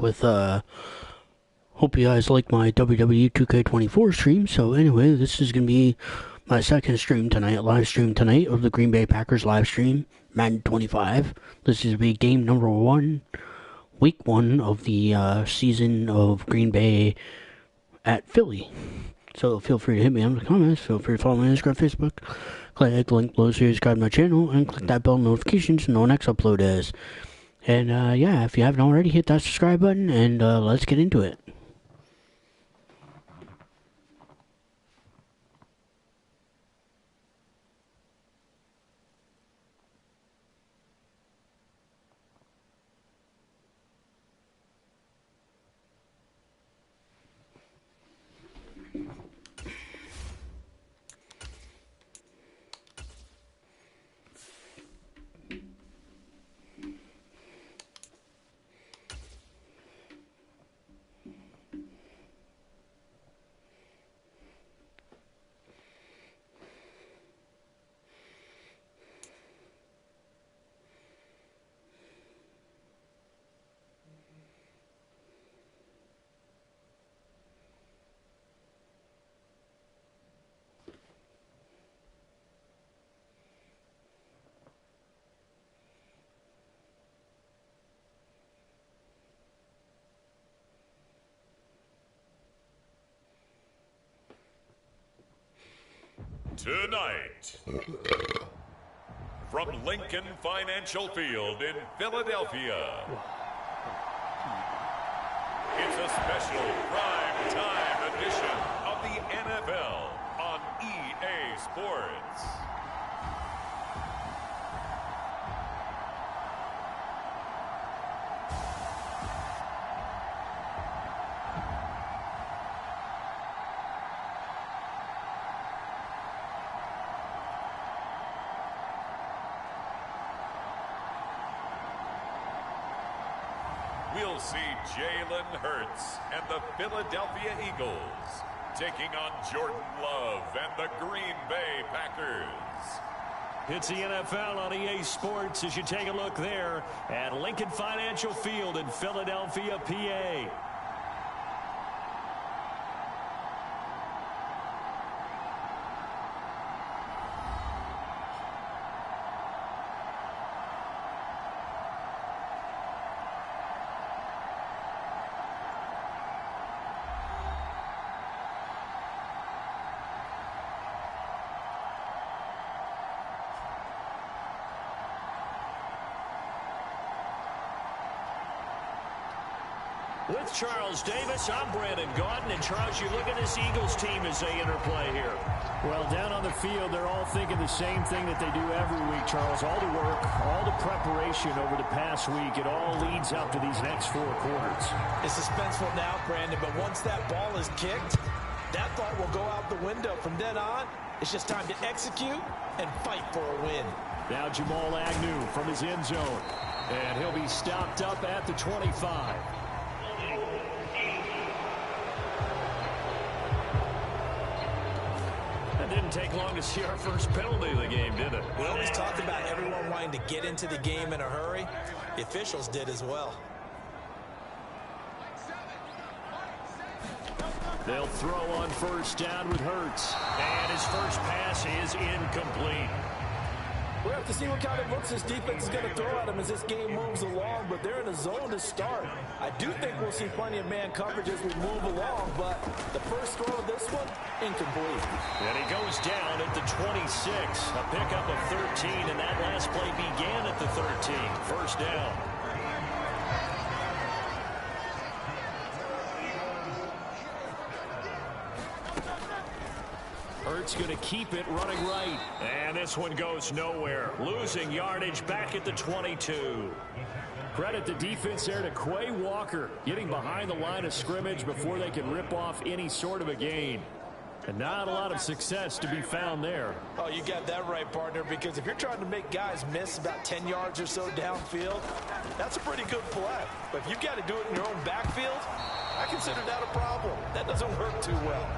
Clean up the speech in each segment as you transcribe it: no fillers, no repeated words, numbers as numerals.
back with, hope you guys like my WWE 2K24 stream. So anyway, this is going to be my second stream tonight, live stream tonight of the Green Bay Packers live stream, Madden 25. This is be game number 1, week 1 of the season of Green Bay at Philly. So feel free to hit me in the comments, feel free to follow me on Instagram, Facebook, click the link below so you subscribe to my channel, and click that bell notifications to know when next upload is. And yeah, if you haven't already, hit that subscribe button, and let's get into it. Tonight, from Lincoln Financial Field in Philadelphia, it's a special prime time edition of the NFL on EA Sports. We'll see Jalen Hurts and the Philadelphia Eagles taking on Jordan Love and the Green Bay Packers. It's the NFL on EA Sports as you take a look there at Lincoln Financial Field in Philadelphia, PA. With Charles Davis, I'm Brandon Gaudin. And Charles, you look at this Eagles team as they interplay here. Well, down on the field, they're all thinking the same thing that they do every week, Charles. All the work, all the preparation over the past week, it all leads up to these next 4 quarters. It's suspenseful now, Brandon, but once that ball is kicked, that thought will go out the window. From then on, it's just time to execute and fight for a win. Now Jamal Agnew from his end zone, and he'll be stopped up at the 25. Didn't take long to see our first penalty of the game, did it? We always talked about everyone wanting to get into the game in a hurry. The officials did as well. They'll throw on first down with Hurts. And his first pass is incomplete. We'll have to see what kind of looks this defense is going to throw at them as this game moves along, but they're in a zone to start. I do think we'll see plenty of man coverage as we move along, but the first throw of this one, incomplete. And he goes down at the 26, a pickup of 13, and that last play began at the 13. First down. Hurts going to keep it running right. And this one goes nowhere. Losing yardage back at the 22. Credit the defense there to Quay Walker, getting behind the line of scrimmage before they can rip off any sort of a gain. And not a lot of success to be found there. Oh, you got that right, partner, because if you're trying to make guys miss about 10 yards or so downfield, that's a pretty good play. But if you've got to do it in your own backfield, I consider that a problem. That doesn't work too well.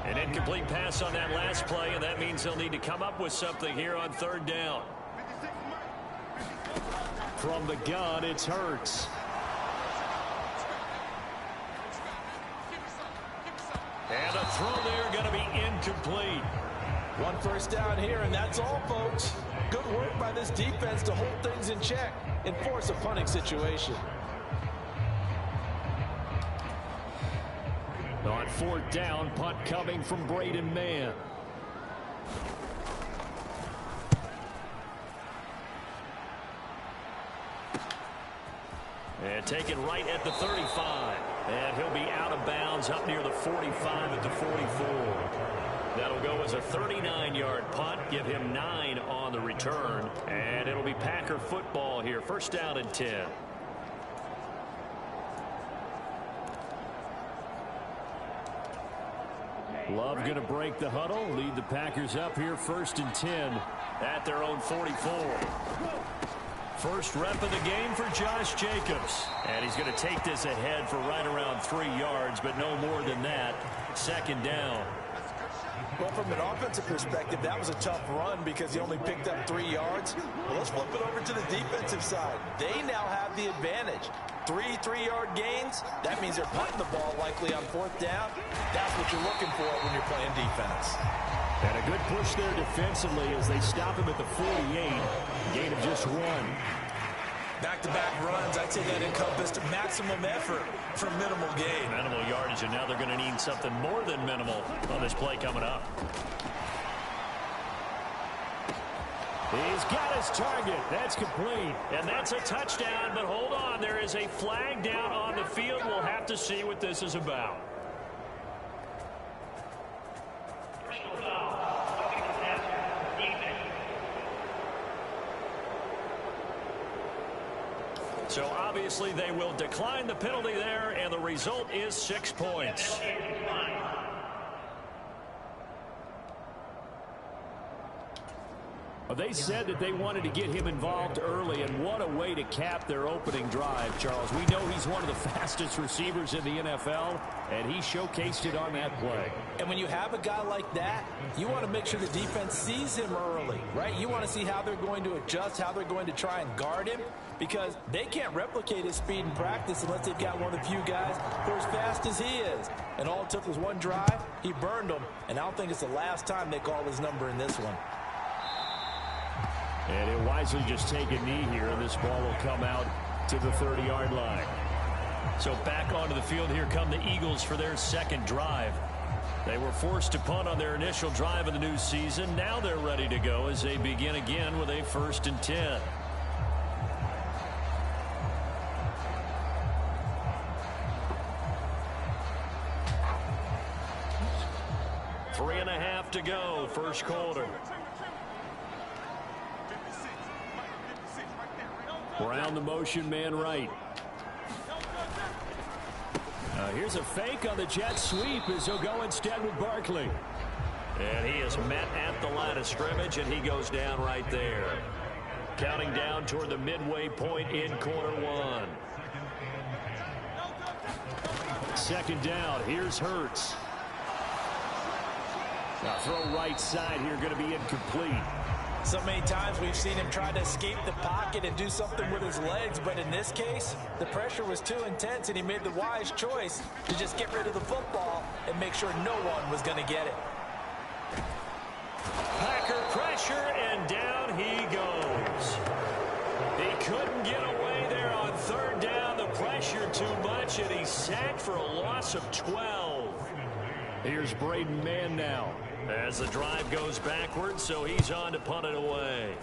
An incomplete pass on that last play, and that means they'll need to come up with something here on third down. From the gun, it's Hurts. And a throw there going to be incomplete. One first down here, and that's all, folks. Good work by this defense to hold things in check and force a punting situation. On fourth down, punt coming from Braden Mann. And taken right at the 35. And he'll be out of bounds up near the 45 at the 44. That'll go as a 39-yard punt, give him 9 on the return. And it'll be Packer football here, first down and 10. Love going to break the huddle, lead the Packers up here, first and 10 at their own 44. First rep of the game for Josh Jacobs. And he's going to take this ahead for right around 3 yards, but no more than that. Second down. Well, from an offensive perspective, that was a tough run because he only picked up 3 yards. Well, let's flip it over to the defensive side. They now have the advantage. 3 3-yard gains. That means they're punting the ball likely on fourth down. That's what you're looking for when you're playing defense. And a good push there defensively as they stop him at the 48. Gain of just 1. Back-to-back runs, I'd say that encompassed maximum effort for minimal gain. Minimal yardage, and now they're going to need something more than minimal on this play coming up. He's got his target. That's complete. And that's a touchdown, but hold on. There is a flag down on the field. We'll have to see what this is about. So obviously they will decline the penalty there, and the result is 6 points. They said that they wanted to get him involved early, and what a way to cap their opening drive, Charles. We know he's one of the fastest receivers in the NFL, and he showcased it on that play. And when you have a guy like that, you want to make sure the defense sees him early, right? You want to see how they're going to adjust, how they're going to try and guard him, because they can't replicate his speed in practice unless they've got one of the few guys who are as fast as he is. And all it took was one drive. He burned them, and I don't think it's the last time they call his number in this one. And he'll wisely just take a knee here, and this ball will come out to the 30-yard line. So back onto the field, here come the Eagles for their second drive. They were forced to punt on their initial drive of the new season. Now they're ready to go as they begin again with a 1st and 10. Three and a half to go, first quarter. Around the motion, man right. Here's a fake on the jet sweep as he'll go instead with Barkley. And he is met at the line of scrimmage, and he goes down right there. Counting down toward the midway point in quarter one. Second down, here's Hurts. Now throw right side here, going to be incomplete. So many times we've seen him try to escape the pocket and do something with his legs, but in this case, the pressure was too intense, and he made the wise choice to just get rid of the football and make sure no one was going to get it. Packer pressure, and down he goes. He couldn't get away there on third down. The pressure too much, and he's sacked for a loss of 12. Here's Braden Mann now, as the drive goes backwards, so he's on to punt it away.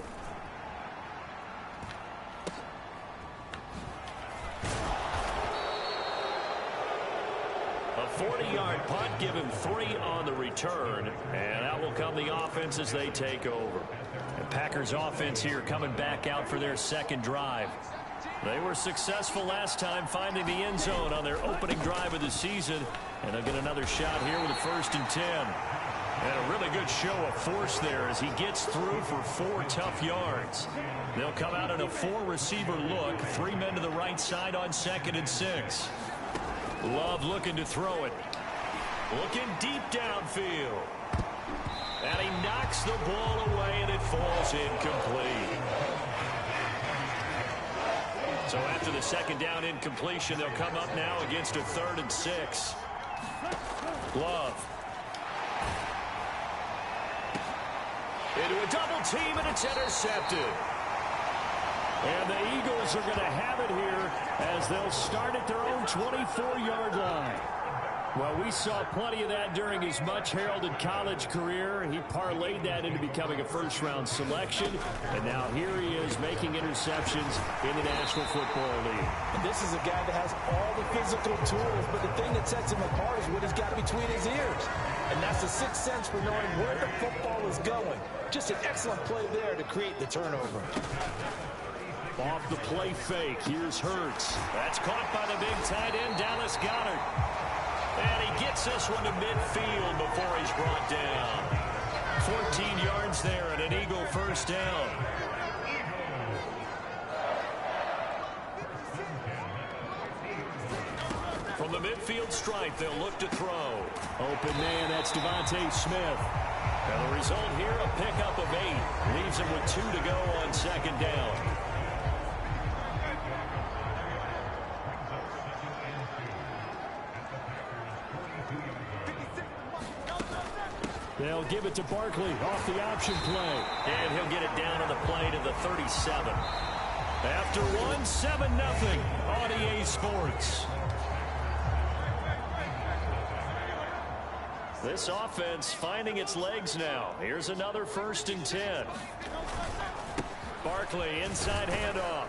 A 40-yard punt, give him 3 on the return, and out will come the offense as they take over. The Packers offense here coming back out for their second drive. They were successful last time finding the end zone on their opening drive of the season, and they'll get another shot here with a 1st and 10. And a really good show of force there as he gets through for 4 tough yards. They'll come out in a 4-receiver look. 3 men to the right side on 2nd and 6. Love looking to throw it. Looking deep downfield. And he knocks the ball away, and it falls incomplete. So after the second down incompletion, they'll come up now against a 3rd and 6. Glove. Into a double team, and it's intercepted. And the Eagles are going to have it here as they'll start at their own 24-yard line. Well, we saw plenty of that during his much-heralded college career. He parlayed that into becoming a first-round selection, and now here he is making interceptions in the National Football League. And this is a guy that has all the physical tools, but the thing that sets him apart is what he's got between his ears. And that's the sixth sense for knowing where the football is going. Just an excellent play there to create the turnover. Off the play fake, here's Hurts. That's caught by the big tight end, Dallas Goedert. And he gets this one to midfield before he's brought down. 14 yards there and an Eagle first down. From the midfield stripe, they'll look to throw. Open man, that's Devontae Smith. And the result here, a pickup of 8. Leaves him with 2 to go on second down. They'll give it to Barkley off the option play. And he'll get it down on the play to the 37. After one, 7-0 on EA Sports. This offense finding its legs now. Here's another 1st and 10. Barkley inside handoff.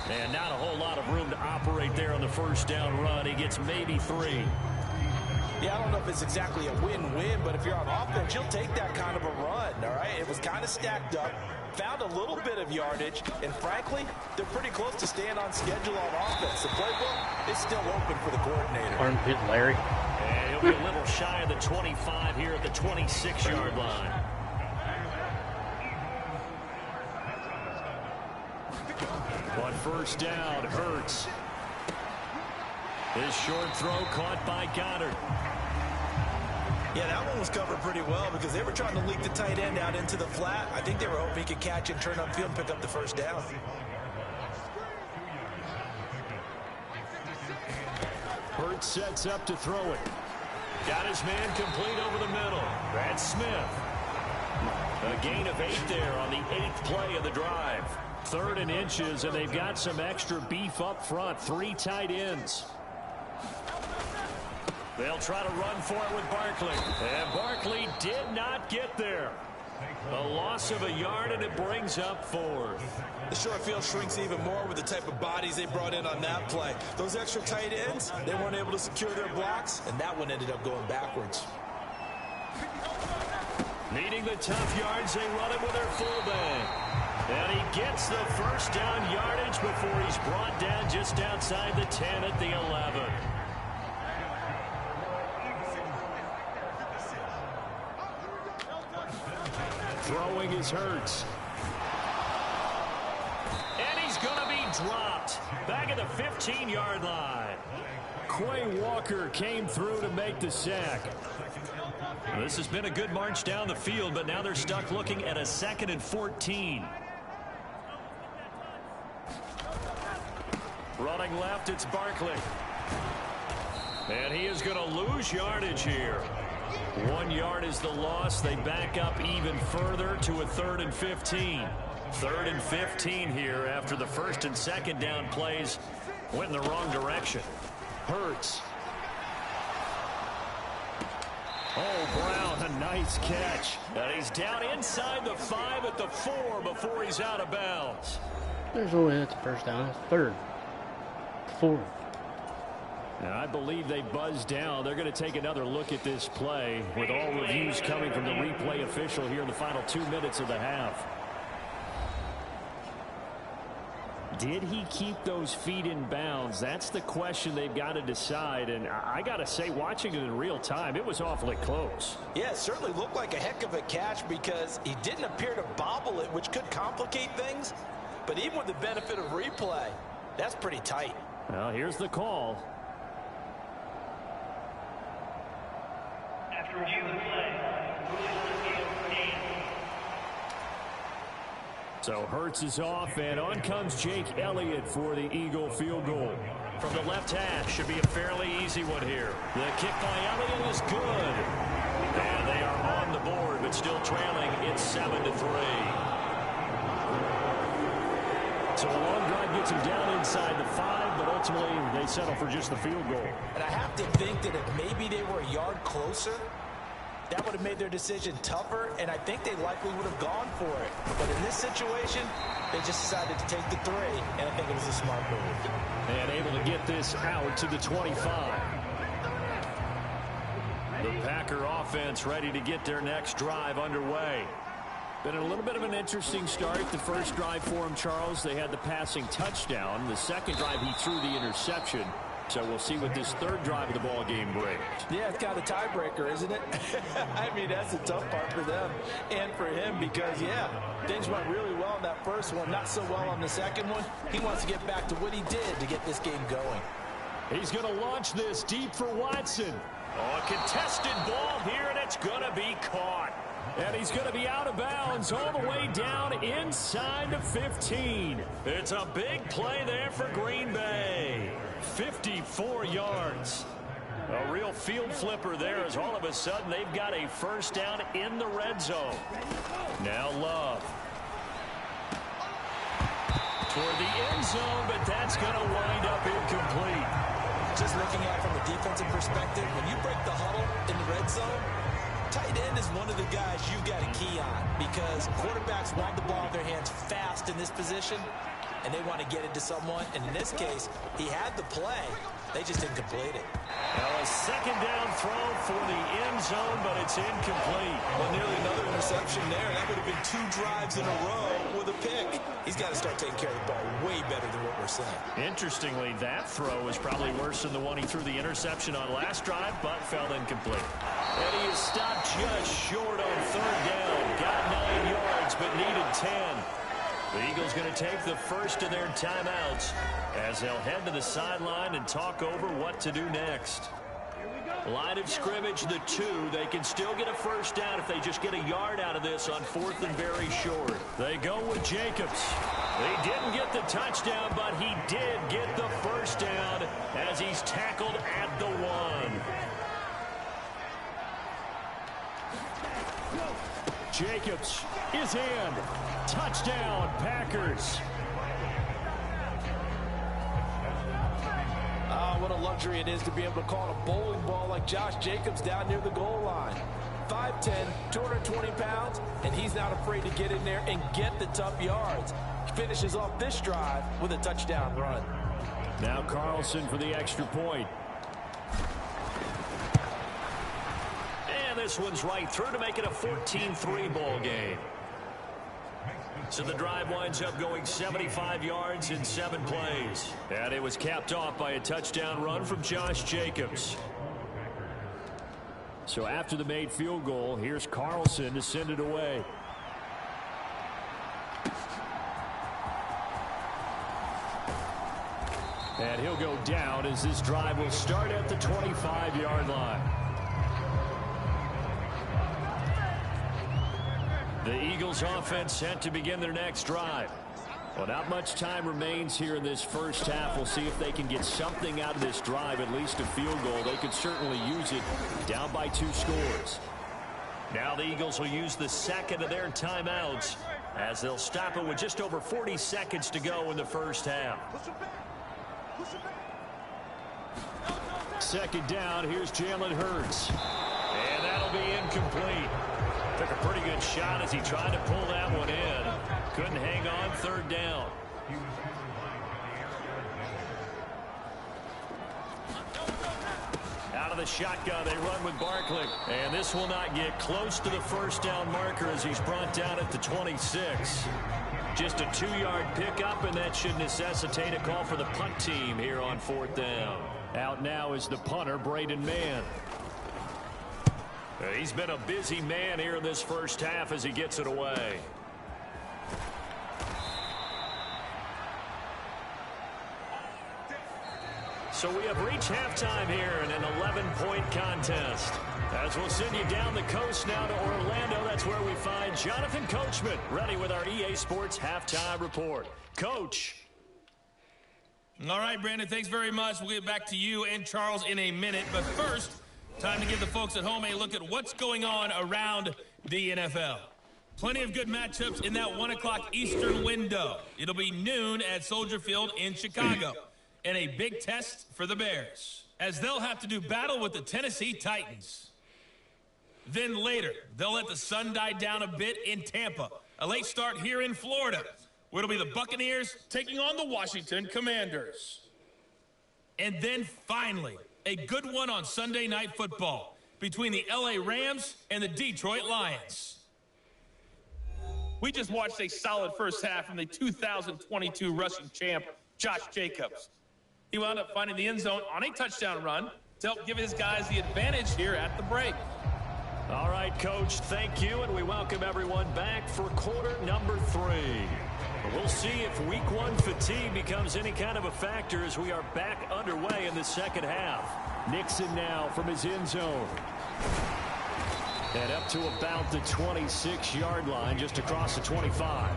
And not a whole lot of room to operate there on the first down run. He gets maybe 3. Yeah, I don't know if it's exactly a win-win, but if you're on offense, you'll take that kind of a run, all right? It was kind of stacked up, found a little bit of yardage, and frankly, they're pretty close to staying on schedule on offense. The playbook is still open for the coordinator. Armpit Larry. And he'll be a little shy of the 25 here at the 26-yard line. On first down, Hurts. His short throw caught by Goddard. Yeah, that one was covered pretty well because they were trying to leak the tight end out into the flat. I think they were hoping he could catch it, turn upfield, and pick up the first down. Hurts sets up to throw it. Got his man complete over the middle. Brad Smith. A gain of 8 there on the 8th play of the drive. 3rd and inches, and they've got some extra beef up front. 3 tight ends. They'll try to run for it with Barkley. And Barkley did not get there. A loss of a yard, and it brings up 4th. The short field shrinks even more with the type of bodies they brought in on that play. Those extra tight ends, they weren't able to secure their blocks, and that one ended up going backwards. Needing the tough yards, they run it with their fullback. And he gets the first down yardage before he's brought down just outside the 10 at the 11. Throwing is Hurts. And he's going to be dropped. Back at the 15-yard line. Quay Walker came through to make the sack. This has been a good march down the field, but now they're stuck looking at a 2nd and 14. Running left, it's Barkley. And he is going to lose yardage here. 1 yard is the loss. They back up even further to a 3rd and 15. 3rd and 15 here after the 1st and 2nd down plays went in the wrong direction. Hurts. Oh, Brown, a nice catch. And he's down inside the 5 at the 4 before he's out of bounds. There's only that's the first down. That's 3rd. 4th. And I believe they buzzed down. They're going to take another look at this play with all reviews coming from the replay official here in the final 2 minutes of the half. Did he keep those feet in bounds? That's the question they've got to decide. And I got to say, watching it in real time, it was awfully close. Yeah, it certainly looked like a heck of a catch because he didn't appear to bobble it, which could complicate things. But even with the benefit of replay, that's pretty tight. Well, here's the call. After review of the play, ruling on the field stands. So Hurts is off, and on comes Jake Elliott for the Eagle field goal. From the left hash, should be a fairly easy one here. The kick by Elliott is good. And they are on the board, but still trailing. It's 7-3. So a long drive gets them down inside the 5, but ultimately they settle for just the field goal. And I have to think that if maybe they were a yard closer, that would have made their decision tougher, and I think they likely would have gone for it. But in this situation, they just decided to take the 3, and I think it was a smart move. And able to get this out to the 25. The Packer offense ready to get their next drive underway. Been a little bit of an interesting start. The first drive for him, Charles, they had the passing touchdown. The second drive, he threw the interception. So we'll see what this third drive of the ball game brings. Yeah, it's kind of a tiebreaker, isn't it? I mean, that's the tough part for them and for him because, yeah, things went really well in that first one, not so well on the second one. He wants to get back to what he did to get this game going. He's going to launch this deep for Watson. Oh, a contested ball here, and it's going to be caught. And he's going to be out of bounds all the way down inside the 15. It's a big play there for Green Bay. 54 yards. A real field flipper there as all of a sudden they've got a first down in the red zone. Now Love. Toward the end zone, but that's going to wind up incomplete. Just looking at it from a defensive perspective, when you break the huddle in the red zone, tight end is one of the guys you've got to key on because quarterbacks want the ball in their hands fast in this position, and they want to get it to someone. And in this case, he had the play. They just didn't complete it. Now a second down throw for the end zone, but it's incomplete. Well, nearly another interception there. That would have been 2 drives in a row with a pick. He's got to start taking care of the ball way better than what we're seeing. Interestingly, that throw is probably worse than the one he threw the interception on last drive, but fell incomplete. And he is stopped just short on third down. Got 9 yards, but needed 10. The Eagles going to take the first of their timeouts as they'll head to the sideline and talk over what to do next. Line of scrimmage, the 2. They can still get a first down if they just get a yard out of this on 4th and very short. They go with Jacobs. They didn't get the touchdown, but he did get the first down as he's tackled at the 1. Jacobs is in. Touchdown, Packers. What a luxury it is to be able to call a bowling ball like Josh Jacobs down near the goal line. 5'10", 220 pounds, and he's not afraid to get in there and get the tough yards. He finishes off this drive with a touchdown run. Now Carlson for the extra point. And this one's right through to make it a 14-3 ball game. So the drive winds up going 75 yards in 7 plays. And it was capped off by a touchdown run from Josh Jacobs. So after the made field goal, here's Carlson to send it away. And he'll go down as this drive will start at the 25-yard line. The Eagles offense set to begin their next drive. Well, not much time remains here in this first half. We'll see if they can get something out of this drive, at least a field goal. They could certainly use it down by 2 scores. Now the Eagles will use the second of their timeouts as they'll stop it with just over 40 seconds to go in the first half. Second down, here's Jalen Hurts. And that'll be incomplete. Took a pretty good shot as he tried to pull that one in. Couldn't hang on, third down. Out of the shotgun, they run with Barkley. And this will not get close to the first down marker as he's brought down at the 26. Just a 2-yard pickup, and that should necessitate a call for the punt team here on 4th down. Out now is the punter, Braden Mann. He's been a busy man here in this first half as he gets it away. So we have reached halftime here in an 11-point contest. As we'll send you down the coast now to Orlando, that's where we find Jonathan Coachman, ready with our EA Sports Halftime Report. Coach. All right, Brandon, thanks very much. We'll get back to you and Charles in a minute. But first, time to give the folks at home a look at what's going on around the NFL. Plenty of good matchups in that 1 o'clock Eastern window. It'll be noon at Soldier Field in Chicago. And a big test for the Bears, as they'll have to do battle with the Tennessee Titans. Then later, they'll let the sun die down a bit in Tampa. A late start here in Florida, where it'll be the Buccaneers taking on the Washington Commanders. And then finally, a good one on Sunday Night Football between the LA Rams and the Detroit Lions. We just watched a solid first half from the 2022 rushing champ, Josh Jacobs. He wound up finding the end zone on a touchdown run to help give his guys the advantage here at the break. All right, Coach, thank you, and we welcome everyone back for quarter number 3. We'll see if week 1 fatigue becomes any kind of a factor as we are back underway in the second half. Nixon now from his end zone. And up to about the 26-yard line, just across the 25.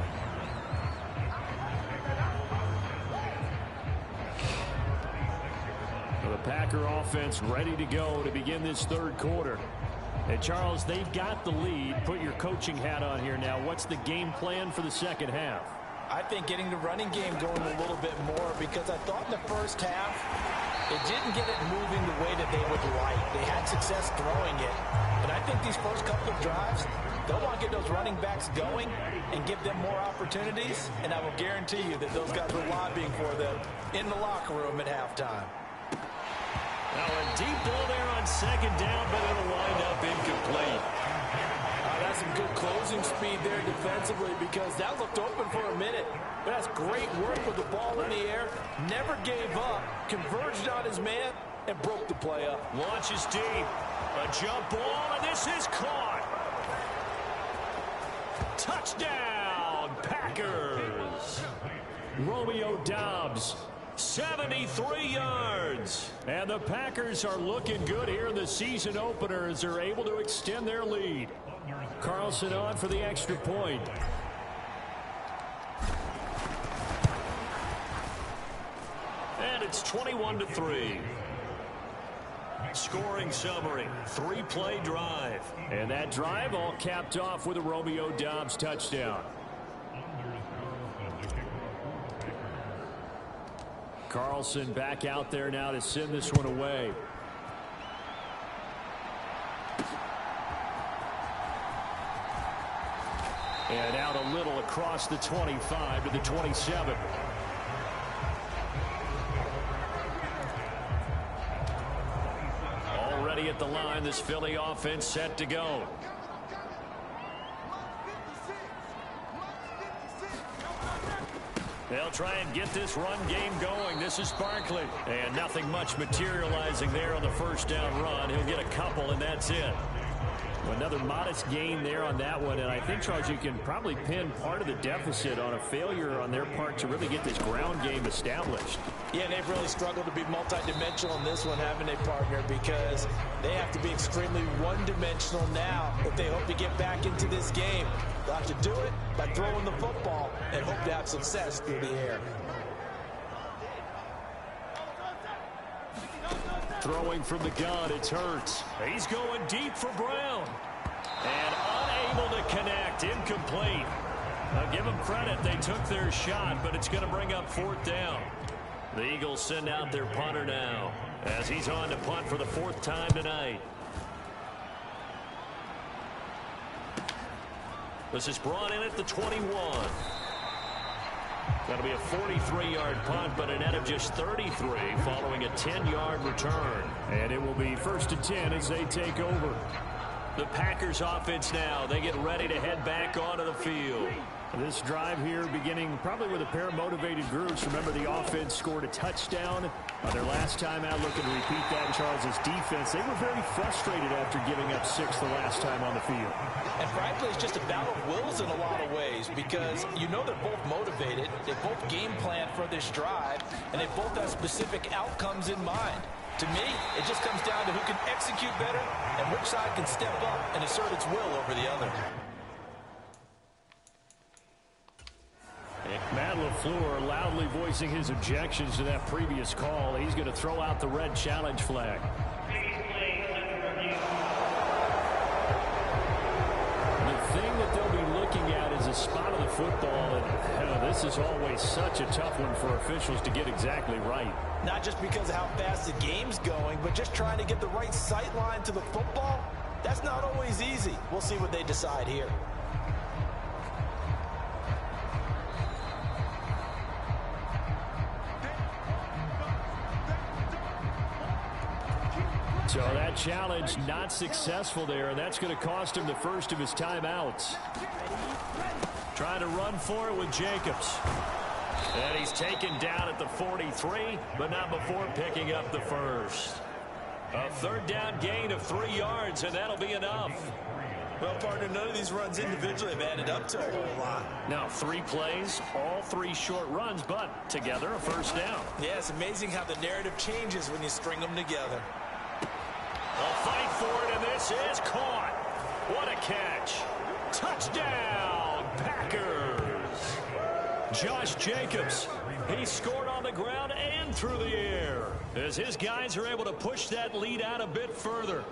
The Packer offense ready to go to begin this third quarter. And Charles, they've got the lead. Put your coaching hat on here now. What's the game plan for the second half? I think getting the running game going a little bit more, because I thought in the first half it didn't get it moving the way that they would like. They had success throwing it. But I think these first couple of drives, they'll want to get those running backs going and give them more opportunities. And I will guarantee you that those guys were lobbying for them in the locker room at halftime. Now a deep ball there on second down, but it'll wind up incomplete. That's some good closing speed there defensively, because that looked open for a minute. But that's great work with the ball in the air. Never gave up, converged on his man, and broke the play up. Launches deep. A jump ball, and this is caught. Touchdown, Packers. Romeo Doubs, 73 yards. And the Packers are looking good here in the season opener as they're able to extend their lead. Carlson on for the extra point. And it's 21-3. Scoring summary, 3-play drive. And that drive all capped off with a Romeo Doubs touchdown. Carlson back out there now to send this one away. And out a little across the 25 to the 27. Already at the line, this Philly offense set to go. They'll try and get this run game going. This is Barkley. And nothing much materializing there on the first down run. He'll get a couple, and that's it. Another modest gain there on that one, and I think, Charles, you can probably pin part of the deficit on a failure on their part to really get this ground game established. Yeah, they've really struggled to be multidimensional in this one, haven't they, partner, because they have to be extremely one-dimensional now if they hope to get back into this game. They'll have to do it by throwing the football and hope to have success through the air. Throwing from the gun, it's Hurts. He's going deep for Brown. And unable to connect, incomplete. Now give them credit, they took their shot, but it's going to bring up fourth down. The Eagles send out their punter now, as he's on to punt for the fourth time tonight. This is brought in at the 21. That'll be a 43-yard punt, but a net of just 33 following a 10-yard return. And it will be 1st and 10 as they take over. The Packers offense now. They get ready to head back onto the field. This drive here beginning probably with a pair of motivated groups. Remember, the offense scored a touchdown on their last time out. Looking to repeat that in Charles' defense. They were very frustrated after giving up 6 the last time on the field. And frankly, it's just a battle of wills in a lot of ways because you know they're both motivated. They both game plan for this drive, and they both have specific outcomes in mind. To me, it just comes down to who can execute better and which side can step up and assert its will over the other. Matt LaFleur loudly voicing his objections to that previous call. He's going to throw out the red challenge flag. The thing that they'll be looking at is a spot of the football, and this is always such a tough one for officials to get exactly right. Not just because of how fast the game's going, but just trying to get the right sight line to the football. That's not always easy. We'll see what they decide here. So that challenge not successful there, and that's going to cost him the first of his timeouts. Trying to run for it with Jacobs. And he's taken down at the 43, but not before picking up the first. A third down gain of 3 yards, and that'll be enough. Well, partner, none of these runs individually have added up to a whole lot. Now, 3 plays, all 3 short runs, but together a first down. Yeah, it's amazing how the narrative changes when you string them together. They'll fight for it, and this is caught. What a catch. Touchdown, Packers. Josh Jacobs, he scored on the ground and through the air as his guys are able to push that lead out a bit further.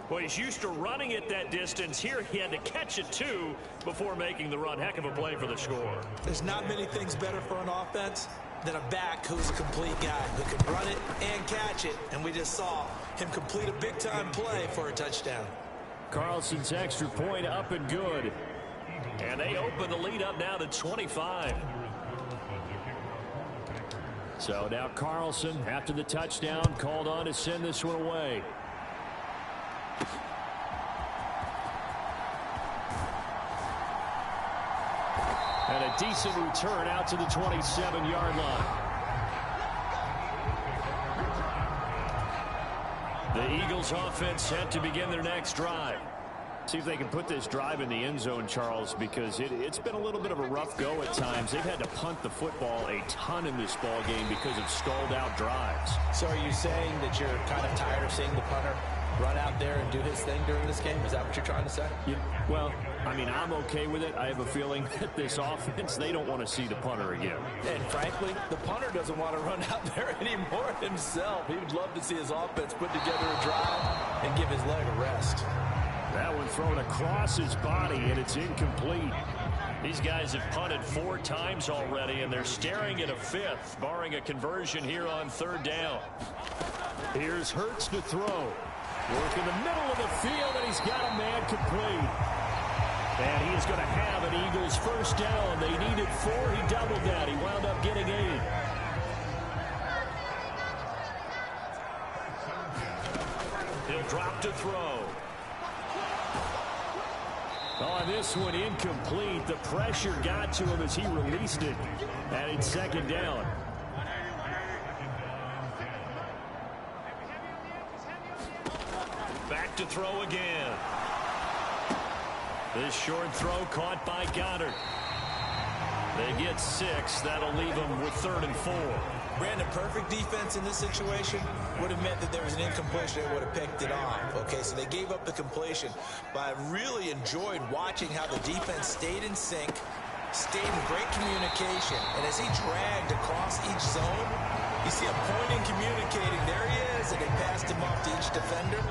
Well, he's used to running it that distance. Here he had to catch it, too, before making the run. Heck of a play for the score. There's not many things better for an offense than a back who's a complete guy who can run it and catch it. And we just saw him complete a big-time play for a touchdown. Carlson's extra point up and good. And they open the lead up now to 25. So now Carlson, after the touchdown, called on to send this one away. And a decent return out to the 27-yard line. The Eagles offense set to begin their next drive. See if they can put this drive in the end zone, Charles, because it's been a little bit of a rough go at times. They've had to punt the football a ton in this ball game because of stalled-out drives. So are you saying that you're kind of tired of seeing the punter run out there and do his thing during this game? Is that what you're trying to say? Yeah, well, I mean, I'm okay with it. I have a feeling that this offense, they don't want to see the punter again. And frankly, the punter doesn't want to run out there anymore himself. He would love to see his offense put together a drive and give his leg a rest. That one thrown across his body, and it's incomplete. These guys have punted 4 times already, and they're staring at a 5th, barring a conversion here on 3rd down. Here's Hurts to throw. Work in the middle of the field, and he's got a man complete. And he is going to have an Eagles first down. They needed 4. He doubled that. He wound up getting 8. He'll drop to throw. On this one, incomplete. The pressure got to him as he released it. And it's 2nd down. Back to throw again. This short throw caught by Goddard. They get 6. That'll leave them with 3rd and 4. Brandon, perfect defense in this situation would have meant that there was an incompletion. They would have picked it off. Okay, so they gave up the completion. But I really enjoyed watching how the defense stayed in sync, stayed in great communication. And as he dragged across each zone, you see him pointing, communicating. There he is, and they passed him off to each defender.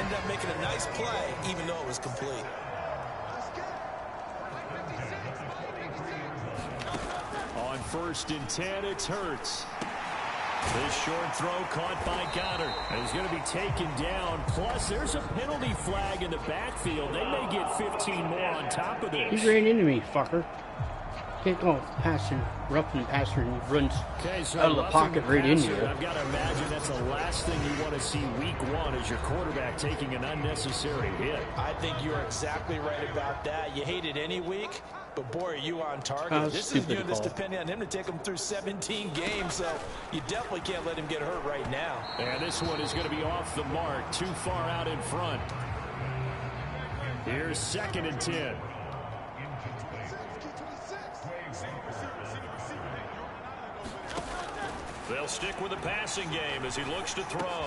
Ended up making a nice play, even though it was complete. On 1st and 10, it's Hurts. This short throw caught by Goddard. And he's going to be taken down. Plus, there's a penalty flag in the backfield. They may get 15 more on top of this. He ran into me, fucker. can't go passing, roughing the passer and runs Okay, so out of the pocket right in passer, here. I've got to imagine that's the last thing you want to see week one is your quarterback taking an unnecessary hit. I think you're exactly right about that. You hate it any week, but boy, are you on target. This is depending on him to take him through 17 games, so you definitely can't let him get hurt right now. And this one is going to be off the mark, too far out in front. Here's 2nd and 10. They'll stick with the passing game as he looks to throw.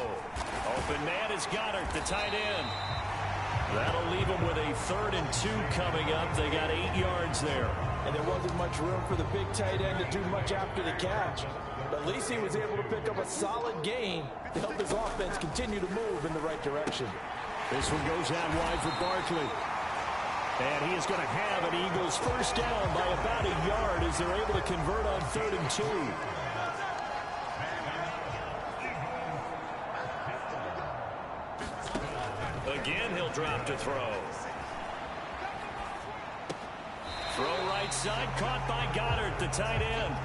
Open man is Goddard, the tight end. That'll leave them with a 3rd and 2 coming up. They got 8 yards there. And there wasn't much room for the big tight end to do much after the catch. But at least he was able to pick up a solid gain to help his offense continue to move in the right direction. This one goes out wide for Barkley. And he is going to have an Eagles first down by about a yard as they're able to convert on 3rd and 2. Again, he'll drop to throw. Throw right side, caught by Goddard, the tight end.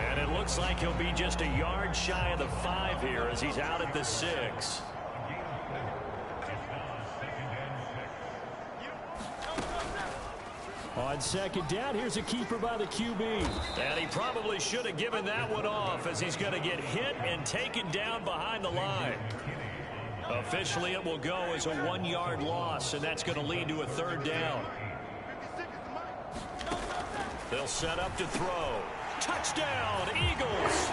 And it looks like he'll be just a yard shy of the 5 here as he's out at the 6. On 2nd down, here's a keeper by the QB. And he probably should have given that one off as he's going to get hit and taken down behind the line. Officially, it will go as a 1-yard loss, and that's going to lead to a 3rd down. They'll set up to throw. Touchdown, Eagles!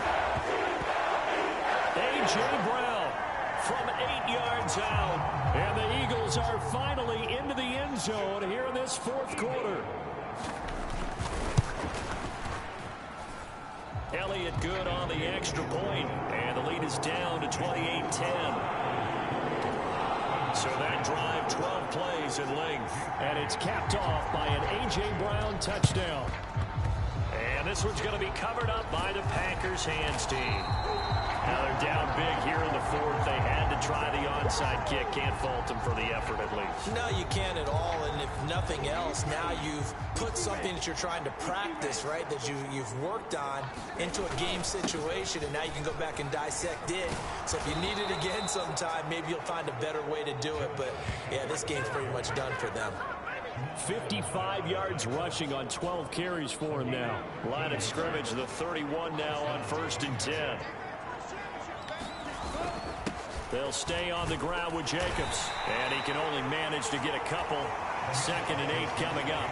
A.J. Brown from 8 yards out. And the Eagles are finally into the end zone here in this 4th quarter. Elliott good on the extra point, and the lead is down to 28-10. So that drive, 12 plays in length. And it's capped off by an A.J. Brown touchdown. And this one's going to be covered up by the Packers hands team. Now they're down big here in the 4th. They had to try the onside kick. Can't fault them for the effort at least. No, you can't at all. And if nothing else, now you've put something that you're trying to practice, right, that you've worked on into a game situation, and now you can go back and dissect it. So if you need it again sometime, maybe you'll find a better way to do it. But, yeah, this game's pretty much done for them. 55 yards rushing on 12 carries for him now. Line of scrimmage, the 31 now on 1st and 10. They'll stay on the ground with Jacobs. And he can only manage to get a couple. 2nd and 8 coming up.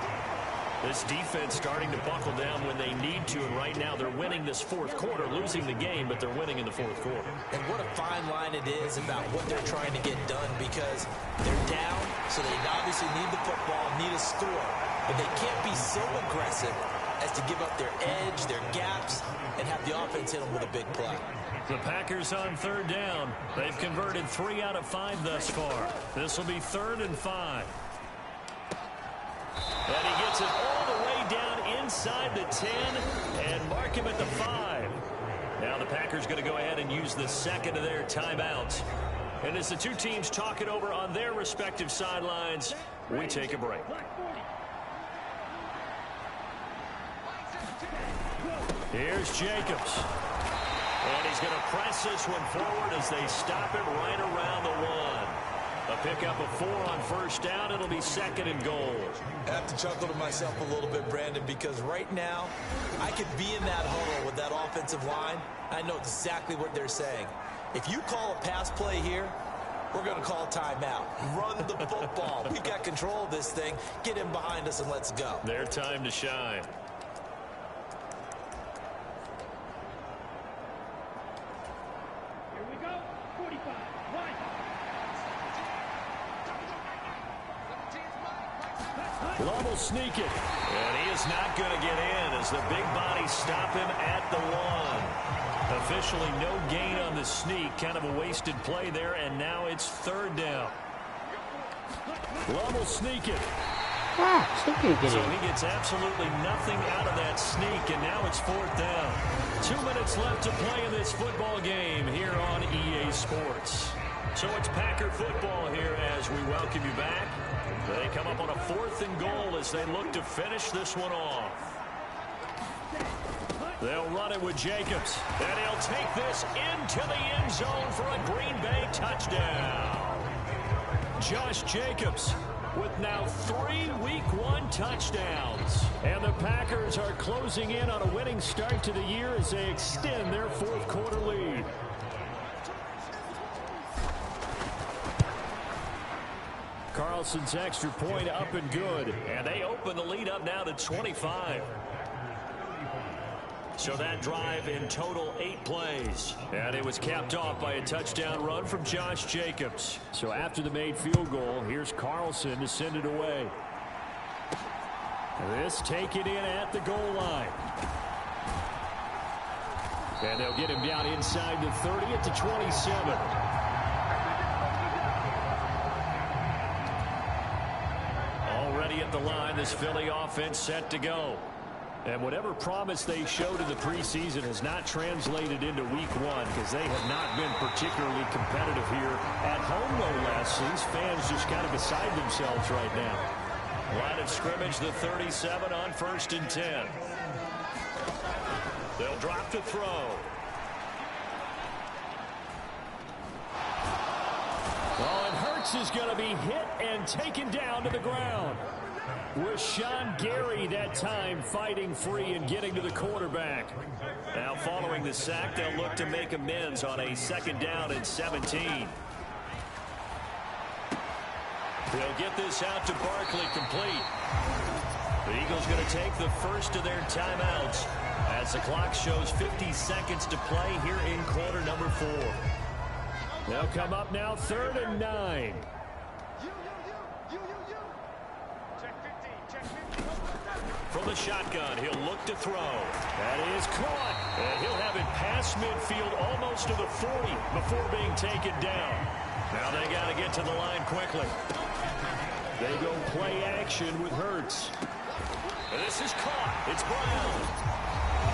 This defense starting to buckle down when they need to, and right now they're winning this 4th quarter, losing the game, but they're winning in the 4th quarter. And what a fine line it is about what they're trying to get done, because they're down, so they obviously need the football, need a score, but they can't be so aggressive as to give up their edge, their gaps, and have the offense hit them with a big play. The Packers on 3rd down. They've converted 3 out of 5 thus far. This will be 3rd and 5. And he gets it all the way down inside the 10 and mark him at the 5. Now the Packers going to go ahead and use the 2nd of their timeouts. And as the two teams talk it over on their respective sidelines, we take a break. Here's Jacobs. And he's going to press this one forward as they stop him right around the 1. A pickup of 4 on 1st down. It'll be 2nd and goal. I have to chuckle to myself a little bit, Brandon, because right now I could be in that huddle with that offensive line. I know exactly what they're saying. If you call a pass play here, we're going to call timeout. Run the football. We got control of this thing. Get him behind us and let's go. Their time to shine. Love will sneak it. And he is not going to get in as the big bodies stop him at the 1. Officially no gain on the sneak. Kind of a wasted play there, and now it's 3rd down. Love will sneak it. So he gets absolutely nothing out of that sneak, and now it's 4th down. 2 minutes left to play in this football game here on EA Sports. So it's Packer football here as we welcome you back. They come up on a 4th and goal as they look to finish this one off. They'll run it with Jacobs. And he'll take this into the end zone for a Green Bay touchdown. Josh Jacobs with now 3 Week 1 touchdowns. And the Packers are closing in on a winning start to the year as they extend their fourth quarter lead. Carlson's extra point up and good. And they open the lead up now to 25. So that drive in total 8 plays. And it was capped off by a touchdown run from Josh Jacobs. So after the made field goal, here's Carlson to send it away. This taken in at the goal line. And they'll get him down inside the 30 at the 27. Already at the line, this Philly offense set to go. And whatever promise they showed in the preseason has not translated into Week 1 because they have not been particularly competitive here at home, no less. These fans just kind of beside themselves right now. Line of scrimmage, the 37 on 1st and 10. They'll drop to throw. Oh, and Hurts is going to be hit and taken down to the ground. Rashawn Gary that time fighting free and getting to the quarterback. Now following the sack, they'll look to make amends on a 2nd down and 17. They'll get this out to Barkley complete. The Eagles going to take the first of their timeouts as the clock shows 50 seconds to play here in quarter number 4. They'll come up now 3rd and 9. From the shotgun, he'll look to throw. That is caught. And he'll have it past midfield almost to the 40 before being taken down. Now they got to get to the line quickly. They go play action with Hurts. And this is caught. It's Brown.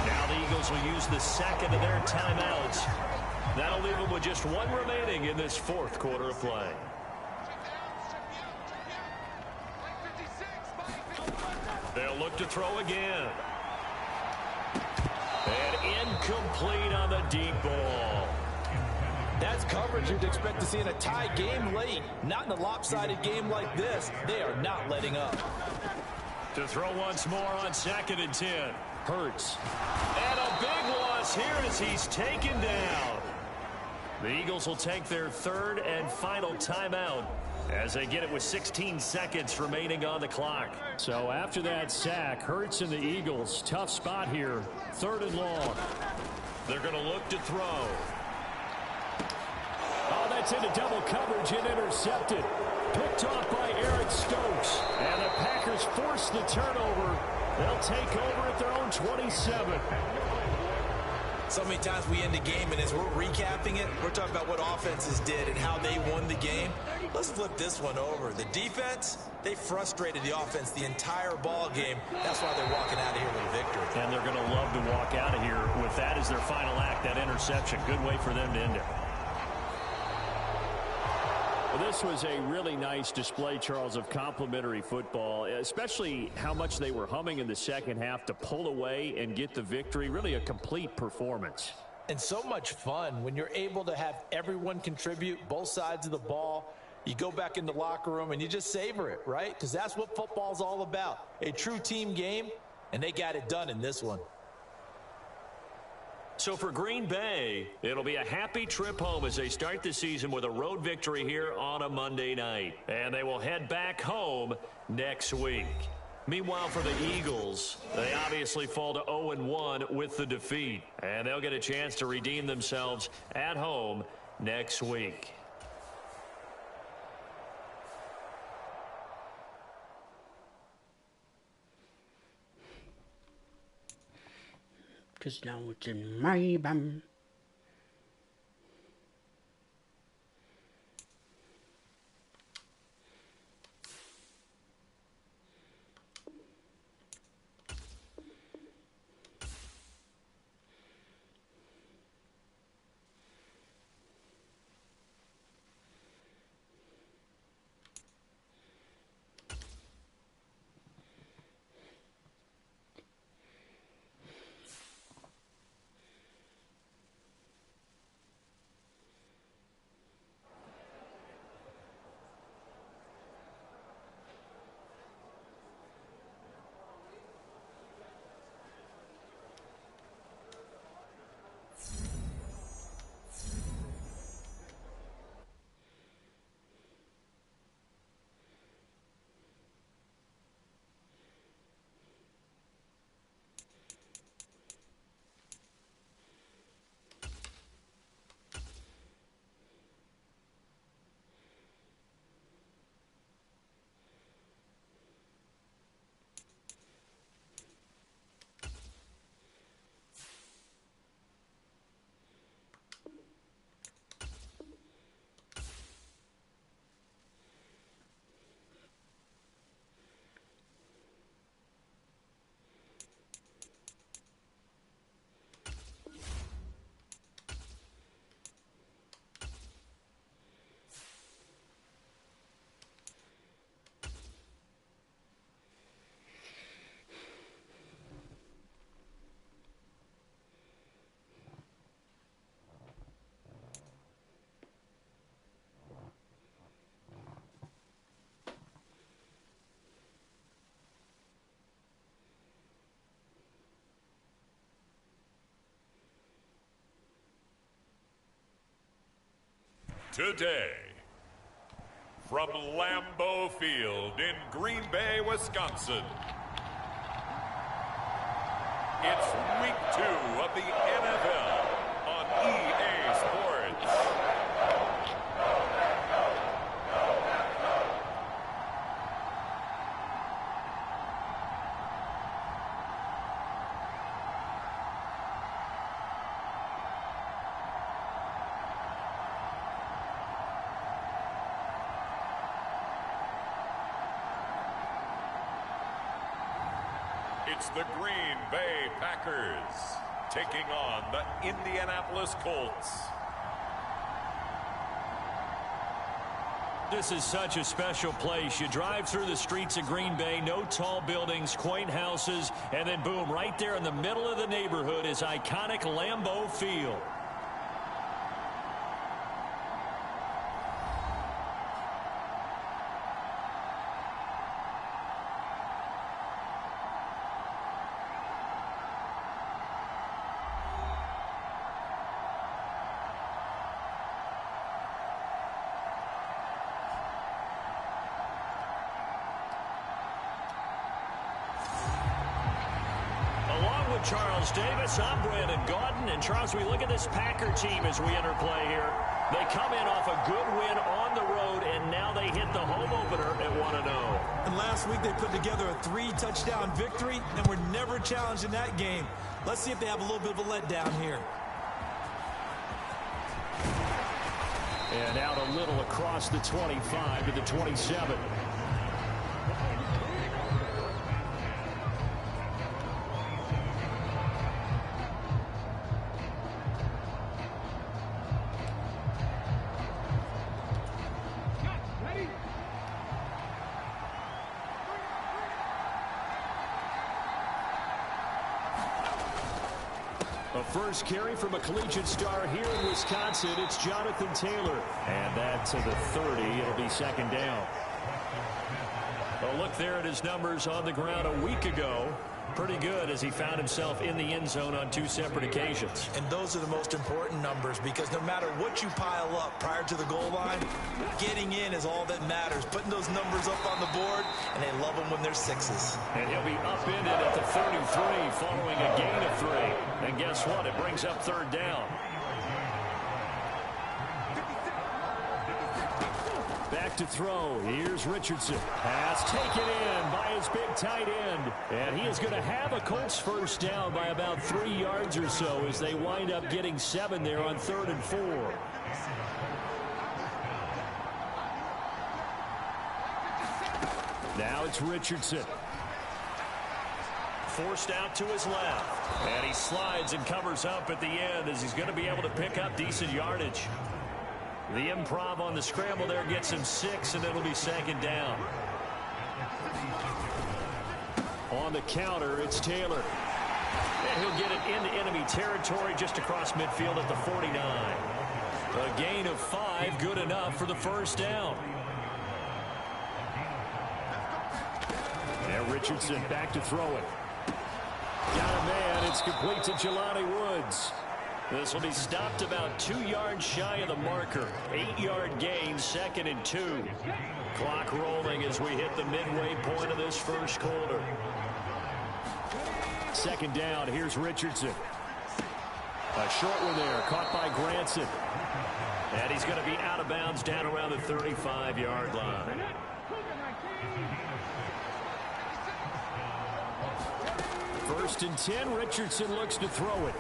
Now the Eagles will use the second of their timeouts. That'll leave them with just 1 remaining in this 4th quarter of play. They'll look to throw again. And incomplete on the deep ball. That's coverage you'd expect to see in a tie game late. Not in a lopsided game like this. They are not letting up. To throw once more on 2nd and 10. Hurts. And a big loss here as he's taken down. The Eagles will take their 3rd and final timeout as they get it with 16 seconds remaining on the clock. So after that sack, Hurts and the Eagles, tough spot here. 3rd and long. They're going to look to throw. Oh, that's into double coverage and intercepted. Picked off by Eric Stokes. And the Packers force the turnover. They'll take over at their own 27. So many times we end the game, and as we're recapping it, we're talking about what offenses did and how they won the game. Let's flip this one over. The defense, they frustrated the offense the entire ball game. That's why they're walking out of here with a victory. And they're going to love to walk out of here with that as their final act, that interception. Good way for them to end it. Well, this was a really nice display, Charles, of complimentary football, especially how much they were humming in the second half to pull away and get the victory. Really a complete performance. And so much fun when you're able to have everyone contribute, both sides of the ball. You go back in the locker room and you just savor it, right? Because that's what football's all about. A true team game, and they got it done in this one. So for Green Bay, it'll be a happy trip home as they start the season with a road victory here on a Monday night. And they will head back home next week. Meanwhile, for the Eagles, they obviously fall to 0-1 with the defeat. And they'll get a chance to redeem themselves at home next week. Cause now it's in my bum. today. From Lambeau Field in Green Bay, Wisconsin, it's week 2 of the NFL on EA Sports. It's the Green Bay Packers taking on the Indianapolis Colts. This is such a special place. You drive through the streets of Green Bay, no tall buildings, quaint houses, and then boom, right there in the middle of the neighborhood is iconic Lambeau Field. Charles Davis, I'm Brandon Gaudin, and Charles, we look at this Packer team as we enter play here. They come in off a good win on the road, and now they hit the home opener at 1-0. And last week they put together a 3-touchdown victory, and were never challenged in that game. Let's see if they have a little bit of a letdown here. And out a little across the 25 to the 27. First carry from a collegiate star here in Wisconsin. It's Jonathan Taylor. And that to the 30. It'll be second down. A look there at his numbers on the ground a week ago. Pretty good as he found himself in the end zone on 2 separate occasions. And those are the most important numbers, because no matter what you pile up prior to the goal line, getting in is all that matters. Putting those numbers up on the board, and they love them when they're 6s. And he'll be upended at the 33 following a gain of 3. And guess what? It brings up third down. Back to throw. Here's Richardson. Pass taken in by his big tight end. And he is going to have a Colts first down by about 3 yards or so as they wind up getting 7 there on 3rd and 4. Now it's Richardson. Forced out to his left. And he slides and covers up at the end as he's going to be able to pick up decent yardage. The improv on the scramble there gets him 6, and it'll be second down. On the counter, it's Taylor. And he'll get it into enemy territory just across midfield at the 49. A gain of 5, good enough for the first down. And Richardson back to throw it. Got a man. It's complete to Jelani Woods. This will be stopped about 2 yards shy of the marker. 8-yard gain, 2nd and 2. Clock rolling as we hit the midway point of this first quarter. Second down, here's Richardson. A short one there, caught by Granson. And he's going to be out of bounds down around the 35-yard line. First and 10, Richardson looks to throw it.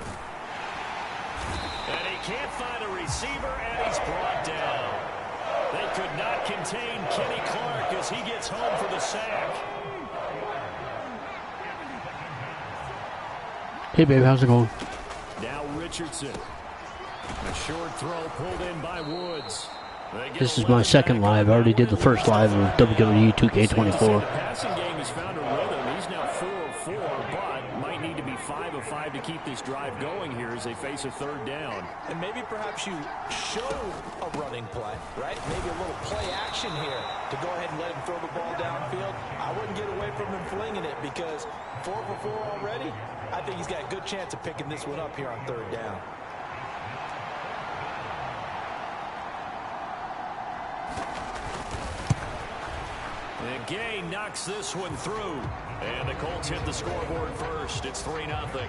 And he can't find a receiver, and he's brought down. They could not contain Kenny Clark as he gets home for the sack. Hey, babe, how's it going? Now Richardson. A short throw pulled in by Woods. This is my second live. I already did the first live of WWE 2K24. The passing game has found a rhythm. He's now 4 of 4, but might need to be 5 of 5 to keep this drive going here as they face a third down. And maybe perhaps you show a running play, right? Maybe a little play action here to go ahead and let him throw the ball downfield. I wouldn't get away from him flinging it, because 4 for 4 already, I think he's got a good chance of picking this one up here on third down. And Gay knocks this one through. And the Colts hit the scoreboard first. It's 3-0.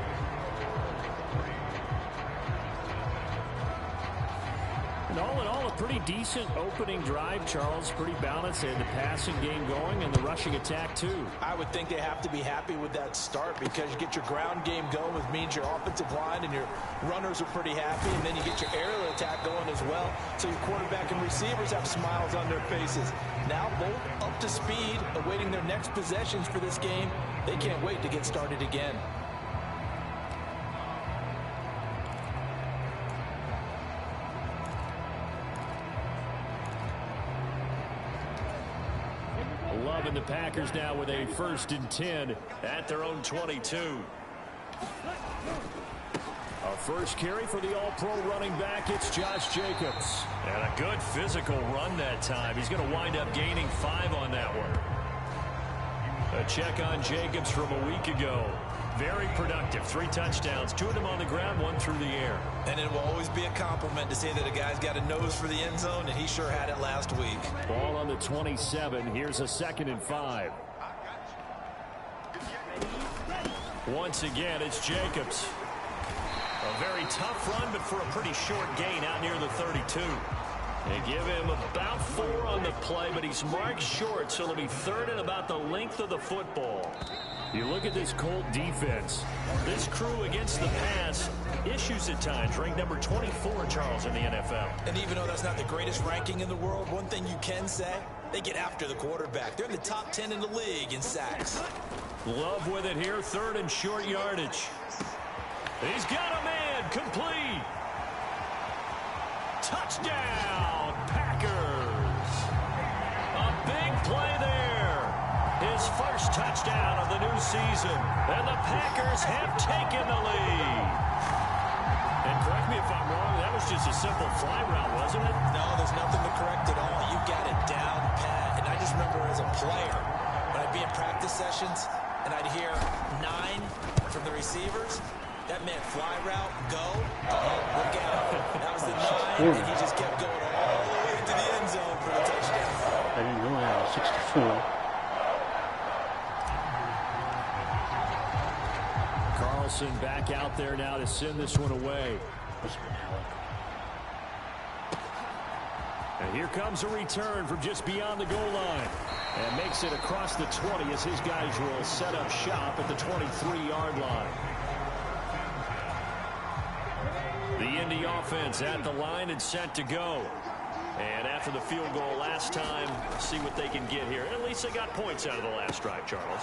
And all in all, a pretty decent opening drive, Charles. Pretty balanced. They had the passing game going and the rushing attack, too. I would think they have to be happy with that start because you get your ground game going, which means your offensive line and your runners are pretty happy, and then you get your aerial attack going as well. So your quarterback and receivers have smiles on their faces. Now both up to speed, awaiting their next possessions for this game. They can't wait to get started again. Loving the Packers now with a 1st and 10 at their own 22. Our first carry for the all-pro running back, it's Josh Jacobs. And a good physical run that time. He's going to wind up gaining 5 on that one. A check on Jacobs from a week ago. Very productive. 3 touchdowns, 2 of them on the ground, 1 through the air. And it will always be a compliment to say that a guy's got a nose for the end zone, and he sure had it last week. Ball on the 27. Here's a 2nd and 5. Once again, it's Jacobs. A very tough run, but for a pretty short gain out near the 32. They give him about 4 on the play, but he's marked short, so it'll be 3rd and about the length of the football. You look at this Colt defense. This crew against the pass, issues at times, ranked number 24, Charles, in the NFL. And even though that's not the greatest ranking in the world, one thing you can say, they get after the quarterback. They're in the top 10 in the league in sacks. Love with it here, 3rd and short yardage. He's got a man, complete. Touchdown, Packers. A big play there. His first touchdown of the new season. And the Packers have taken the lead. And correct me if I'm wrong, that was just a simple fly route, wasn't it? No, there's nothing to correct at all. You got it down pat. And I just remember as a player, when I'd be in practice sessions, and I'd hear 9 from the receivers, that meant fly route, go, look out. That was the 9, and he just kept going all the way to the end zone for the touchdown. I didn't know that. 64. Carlson back out there now to send this one away. And here comes a return from just beyond the goal line. And makes it across the 20 as his guys will set up shop at the 23-yard line. The Indy offense at the line and set to go. And after the field goal last time, see what they can get here. At least they got points out of the last drive, Charles.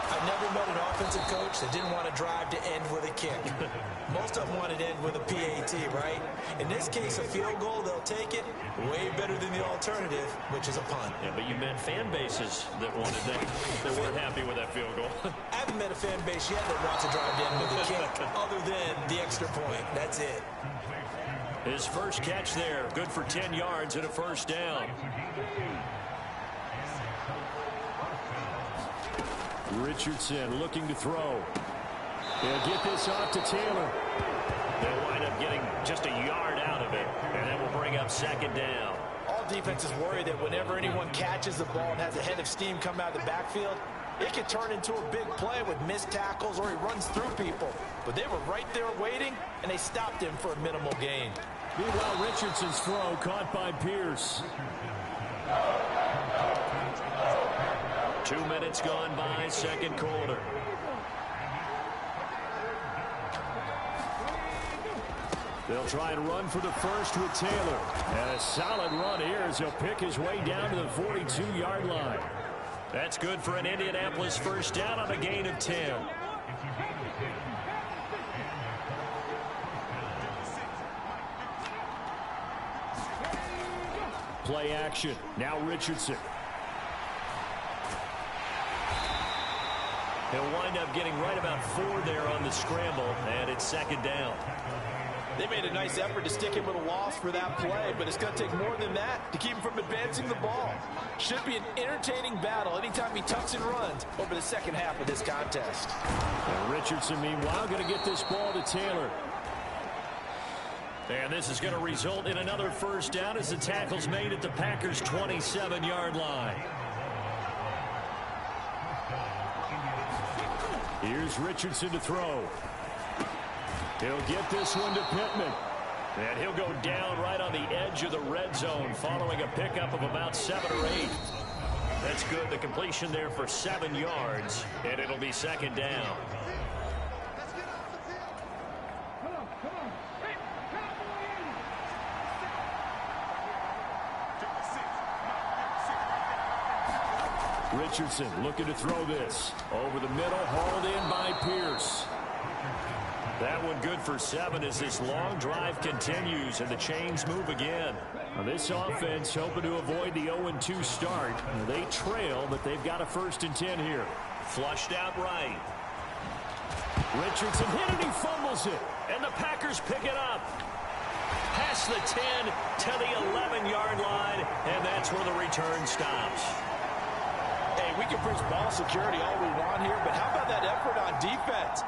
I've never met an offensive coach that didn't want to drive to end with a kick. Most of them want to end with a PAT, right? In this case, a field goal, they'll take it. Way better than the alternative, which is a punt. Yeah, but you met fan bases that wanted that weren't happy with that field goal. I haven't met a fan base yet that wants to drive to end with a kick, other than the extra point. That's it. His first catch there, good for 10 yards and a 1st down. Richardson looking to throw. They'll get this off to Taylor. They'll wind up getting just a yard out of it, and that will bring up 2nd down. All defenses worry that whenever anyone catches the ball and has a head of steam come out of the backfield, it could turn into a big play with missed tackles or he runs through people. But they were right there waiting, and they stopped him for a minimal gain. Meanwhile, Richardson's throw caught by Pierce. 2 minutes gone by, 2nd quarter. They'll try and run for the first with Taylor. And a solid run here as he'll pick his way down to the 42-yard line. That's good for an Indianapolis 1st down on a gain of 10. Play action. Now Richardson. He'll wind up getting right about 4 there on the scramble, and it's 2nd down. They made a nice effort to stick him with a loss for that play, but it's going to take more than that to keep him from advancing the ball. Should be an entertaining battle anytime he tucks and runs over the second half of this contest. And Richardson, meanwhile, going to get this ball to Taylor. And this is going to result in another 1st down as the tackle's made at the Packers' 27-yard line. Here's Richardson to throw. He'll get this one to Pittman. And he'll go down right on the edge of the red zone following a pickup of about 7 or 8. That's good. The completion there for 7 yards, and it'll be second down. Richardson looking to throw this. Over the middle, hauled in by Pierce. That one good for 7 as this long drive continues and the chains move again. Now this offense hoping to avoid the 0-2 start. They trail, but they've got a 1st and 10 here. Flushed out right. Richardson hit it, he fumbles it. And the Packers pick it up. Past the 10 to the 11-yard line, and that's where the return stops. Hey, we can preach ball security all we want here, but how about that effort on defense?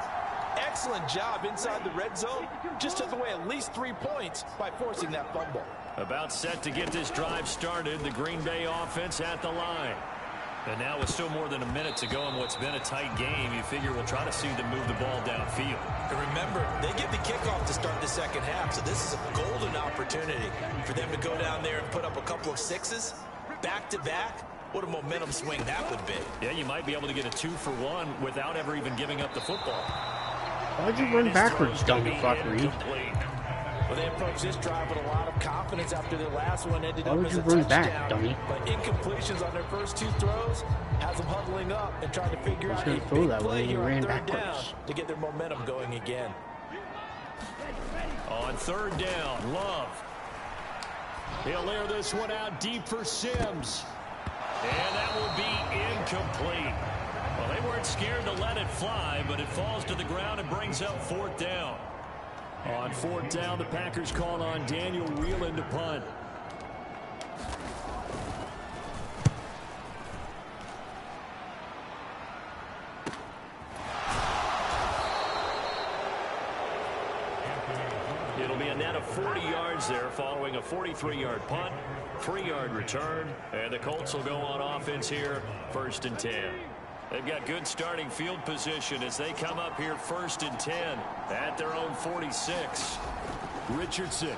Excellent job inside the red zone. Just took away at least 3 points by forcing that fumble. About set to get this drive started. The Green Bay offense at the line. And now with still more than a minute to go in what's been a tight game, you figure we'll try to see them move the ball downfield. And remember, they get the kickoff to start the second half, so this is a golden opportunity for them to go down there and put up a couple of 6s back-to-back. What a momentum swing that would be. Yeah, you might be able to get a 2-for-1 without ever even giving up the football. Why'd you run backwards, dummy fucker? Well, they approached this drive with a lot of confidence after their last one ended up as a run touchdown. back, dummy? But incompletions on their first 2 throws has them huddling up and trying to figure out a big throw that play way, here ran on 3rd down backwards. to get their momentum going again. On 3rd down, Love. He'll air this one out deep for Sims. And that will be incomplete. Well, they weren't scared to let it fly, but it falls to the ground and brings up 4th down. On 4th down, the Packers call on Daniel Whelan to punt. It'll be a net of 40 yards there following a 43-yard punt, 3-yard return, and the Colts will go on offense here, 1st and 10. They've got good starting field position as they come up here 1st and 10 at their own 46. Richardson.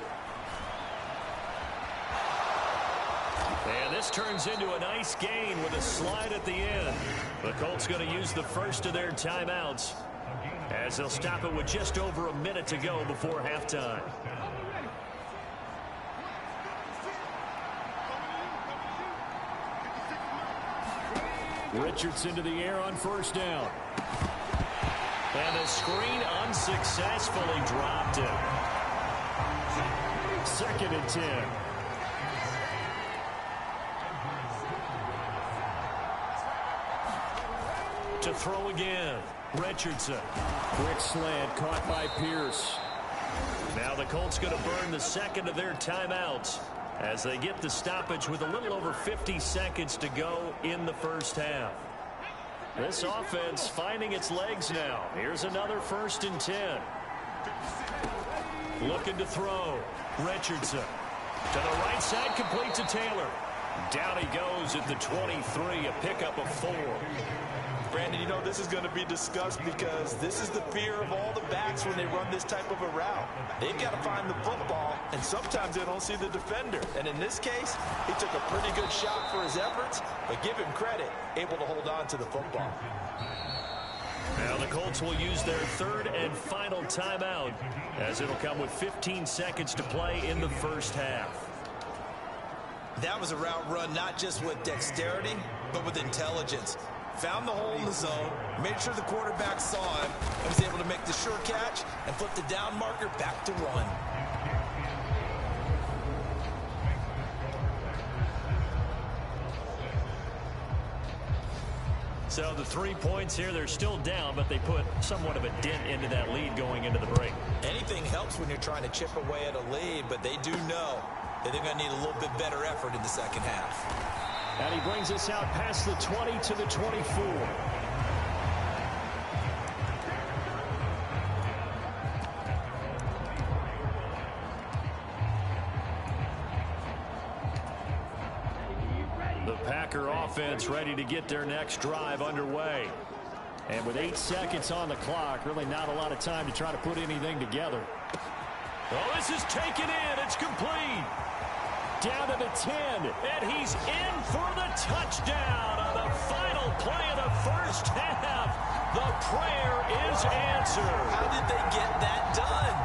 And this turns into a nice gain with a slide at the end. The Colts going to use the first of their timeouts as they'll stop it with just over a minute to go before halftime. Richardson to the air on 1st down. And the screen unsuccessfully dropped it. 2nd and 10. To throw again. Richardson. Quick slant caught by Pierce. Now the Colts going to burn the 2nd of their timeouts as they get the stoppage with a little over 50 seconds to go in the 1st half. This offense finding its legs now. Here's another 1st and 10. Looking to throw. Richardson. To the right side, complete to Taylor. Down he goes at the 23, a pickup of 4. Brandon, you know, this is going to be discussed because this is the fear of all the backs when they run this type of a route. They've got to find the football, and sometimes they don't see the defender. And in this case, he took a pretty good shot for his efforts, but give him credit, able to hold on to the football. Now the Colts will use their 3rd and final timeout as it'll come with 15 seconds to play in the 1st half. That was a route run not just with dexterity, but with intelligence. Found the hole in the zone, made sure the quarterback saw him, and was able to make the sure catch and flip the down marker back to 1. So the 3 points here, they're still down, but they put somewhat of a dent into that lead going into the break. Anything helps when you're trying to chip away at a lead, but they do know that they're going to need a little bit better effort in the second half. And he brings us out past the 20 to the 24. The Packer offense ready to get their next drive underway. And with 8 seconds on the clock, really not a lot of time to try to put anything together. Oh, this is taken in. It's complete. Down to the 10, and he's in for the touchdown on the final play of the first half. The prayer is answered. How did they get that done?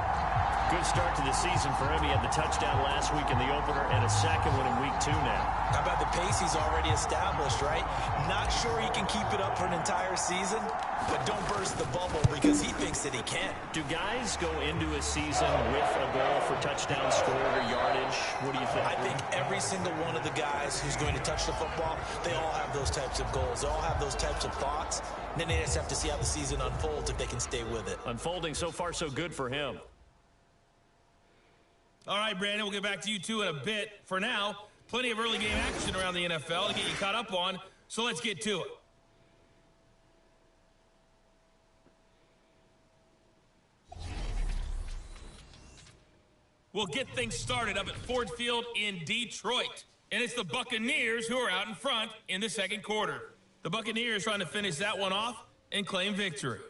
Good start to the season for him. He had the touchdown last week in the opener and a second one in week 2 now. How about the pace he's already established, right? Not sure he can keep it up for an entire season, but don't burst the bubble because he thinks that he can. Do guys go into a season with a goal for touchdown scored or yardage? What do you think? I think every single one of the guys who's going to touch the football, they all have those types of goals. They all have those types of thoughts. And then they just have to see how the season unfolds if they can stay with it. Unfolding so far so good for him. All right, Brandon, we'll get back to you two in a bit. For now, plenty of early game action around the NFL to get you caught up on, so let's get to it. We'll get things started up at Ford Field in Detroit. And it's the Buccaneers who are out in front in the second quarter. The Buccaneers trying to finish that one off and claim victory.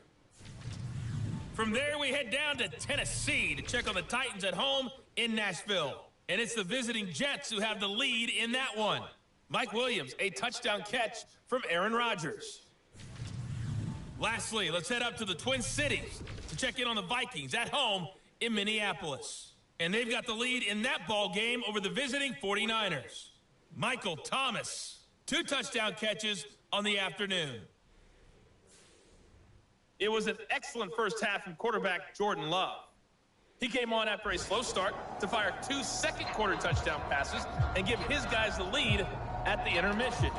From there, we head down to Tennessee to check on the Titans at home in Nashville. And it's the visiting Jets who have the lead in that one. Mike Williams, a touchdown catch from Aaron Rodgers. Lastly, let's head up to the Twin Cities to check in on the Vikings at home in Minneapolis. And they've got the lead in that ball game over the visiting 49ers. Michael Thomas, 2 touchdown catches on the afternoon. It was an excellent first half from quarterback Jordan Love. He came on after a slow start to fire 2 second-quarter touchdown passes and give his guys the lead at the intermission.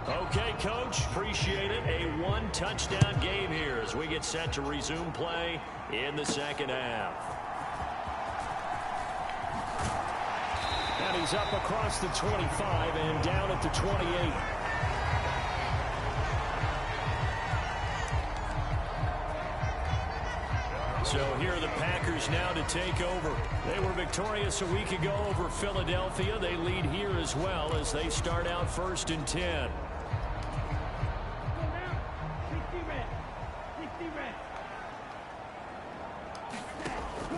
Okay, Coach, appreciate it. A 1-touchdown game here as we get set to resume play in the second half. And he's up across the 25 and down at the 28. So here are the Packers now to take over. They were victorious a week ago over Philadelphia. They lead here as well as they start out 1st and 10.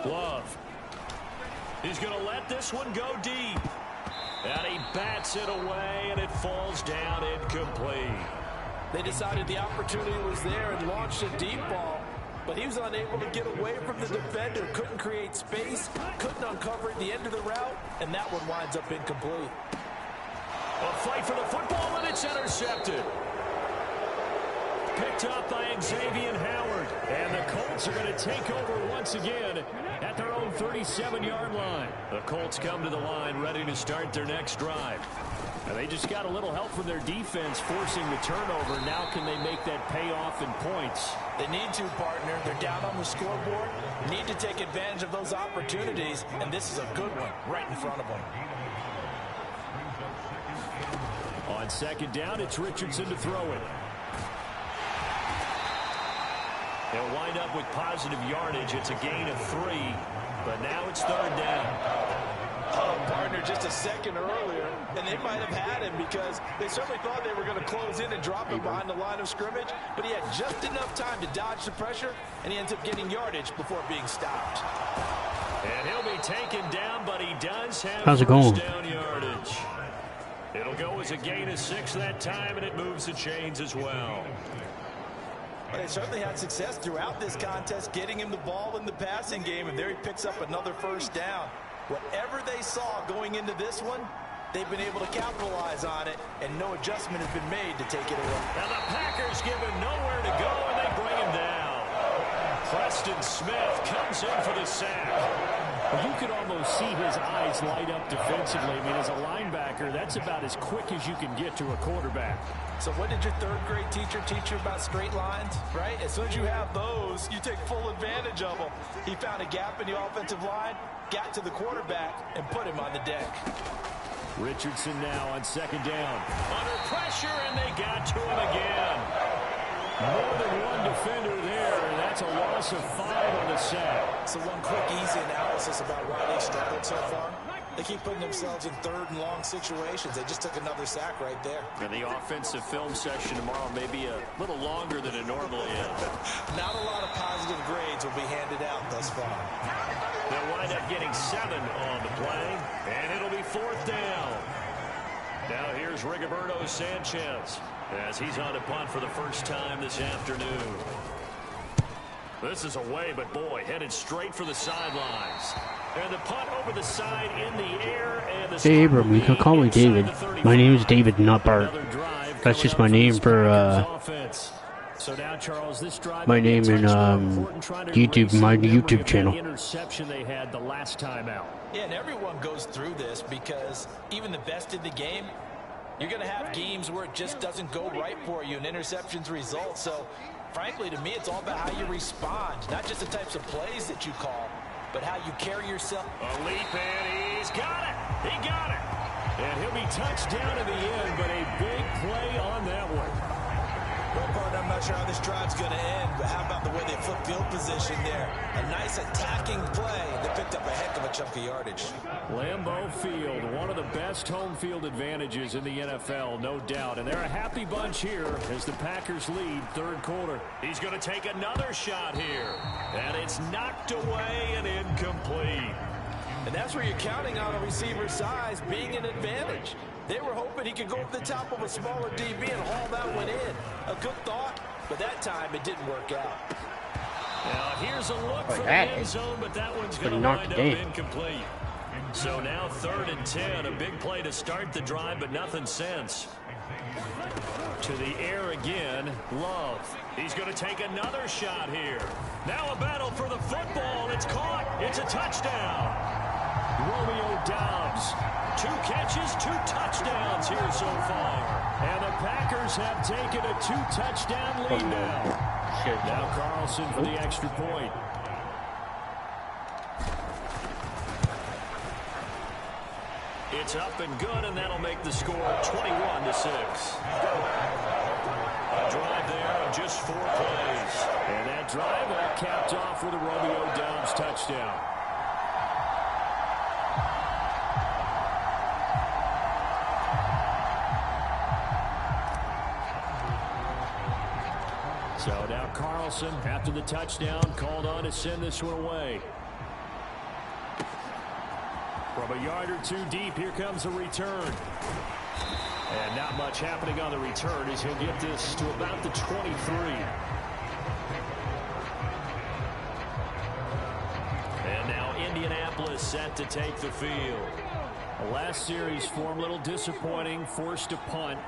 Love. He's going to let this one go deep. And he bats it away, and it falls down incomplete. They decided the opportunity was there and launched a deep ball. But he was unable to get away from the defender, couldn't create space, couldn't uncover at the end of the route, and that one winds up incomplete. A fight for the football, and it's intercepted. Picked up by Xavier Howard. And the Colts are going to take over once again at their own 37-yard line. The Colts come to the line ready to start their next drive. And they just got a little help from their defense forcing the turnover. Now can they make that pay off in points? They need to, partner. They're down on the scoreboard. Need to take advantage of those opportunities, and this is a good one right in front of them. On second down, it's Richardson to throw it. They'll wind up with positive yardage. It's a gain of 3, but now it's 3rd down. Oh, partner, just a second earlier, and they might have had him because they certainly thought they were going to close in and drop him behind the line of scrimmage, but he had just enough time to dodge the pressure, and he ends up getting yardage before being stopped. And he'll be taken down, but he does have How's it going? first down yardage. It'll go as a gain of 6 that time, and it moves the chains as well. But they certainly had success throughout this contest, getting him the ball in the passing game, and there he picks up another first down. Whatever they saw going into this one, they've been able to capitalize on it, and no adjustment has been made to take it away. Now the Packers give him nowhere to go, and they bring him down. Preston Smith comes in for the sack. Well, you could almost see his eyes light up defensively. I mean, as a linebacker, that's about as quick as you can get to a quarterback. So what did your 3rd grade teacher teach you about straight lines, right? As soon as you have those, you take full advantage of them. He found a gap in the offensive line, got to the quarterback, and put him on the deck. Richardson now on second down. Under pressure, and they got to him again. More than one defender there, and that's a loss of 5 on the sack. So one quick, easy analysis about why they struggled so far. They keep putting themselves in third and long situations. They just took another sack right there. And the offensive film session tomorrow may be a little longer than it normally is. Not a lot of positive grades will be handed out thus far. They'll wind up getting 7 on the play, and it'll be 4th down. Now here's Rigoberto Sanchez as he's on to punt for the first time this afternoon. This is away, but boy, headed straight for the sidelines. And the punt over the side in the air. And the Hey, Abram, you can call me David. My name is David, not Bart. That's just my name for, So now, Charles, this drive my name in, YouTube, my YouTube channel. The interception they had the last time out. Yeah, and everyone goes through this because even the best in the game, you're going to have games where it just doesn't go right for you and interceptions result. So, frankly, to me, it's all about how you respond, not just the types of plays that you call, but how you carry yourself. A leap, and he's got it. He got it. And he'll be touched down in the end, but a big play on that one. Well, partner, I'm not sure how this drive's going to end, but how about the way they flip field position there? A nice attacking play that picked up a heck of a chunk of yardage. Lambeau Field, one of the best home field advantages in the NFL, no doubt. And they're a happy bunch here as the Packers lead third quarter. He's going to take another shot here. And it's knocked away and incomplete. And that's where you're counting on a receiver's size being an advantage. They were hoping he could go up the top of a smaller DB and haul that one in. A good thought, but that time it didn't work out. Now here's a look for the end zone, but that one's going to wind up incomplete. So now 3rd and 10, a big play to start the drive, but nothing since. To the air again, Love. He's going to take another shot here. Now a battle for the football. It's caught. It's a touchdown. Romeo Doubs. 2 catches, 2 touchdowns here so far. And the Packers have taken a 2-touchdown lead now. Now Carlson for the extra point. It's up and good, and that'll make the score 21-6. A drive there of just 4 plays. And that drive all capped off with a Romeo Doubs touchdown. So now Carlson, after the touchdown, called on to send this one away. From a yard or 2 deep, here comes a return. And not much happening on the return as he'll get this to about the 23. And now Indianapolis set to take the field. The last series form a little disappointing, forced to punt.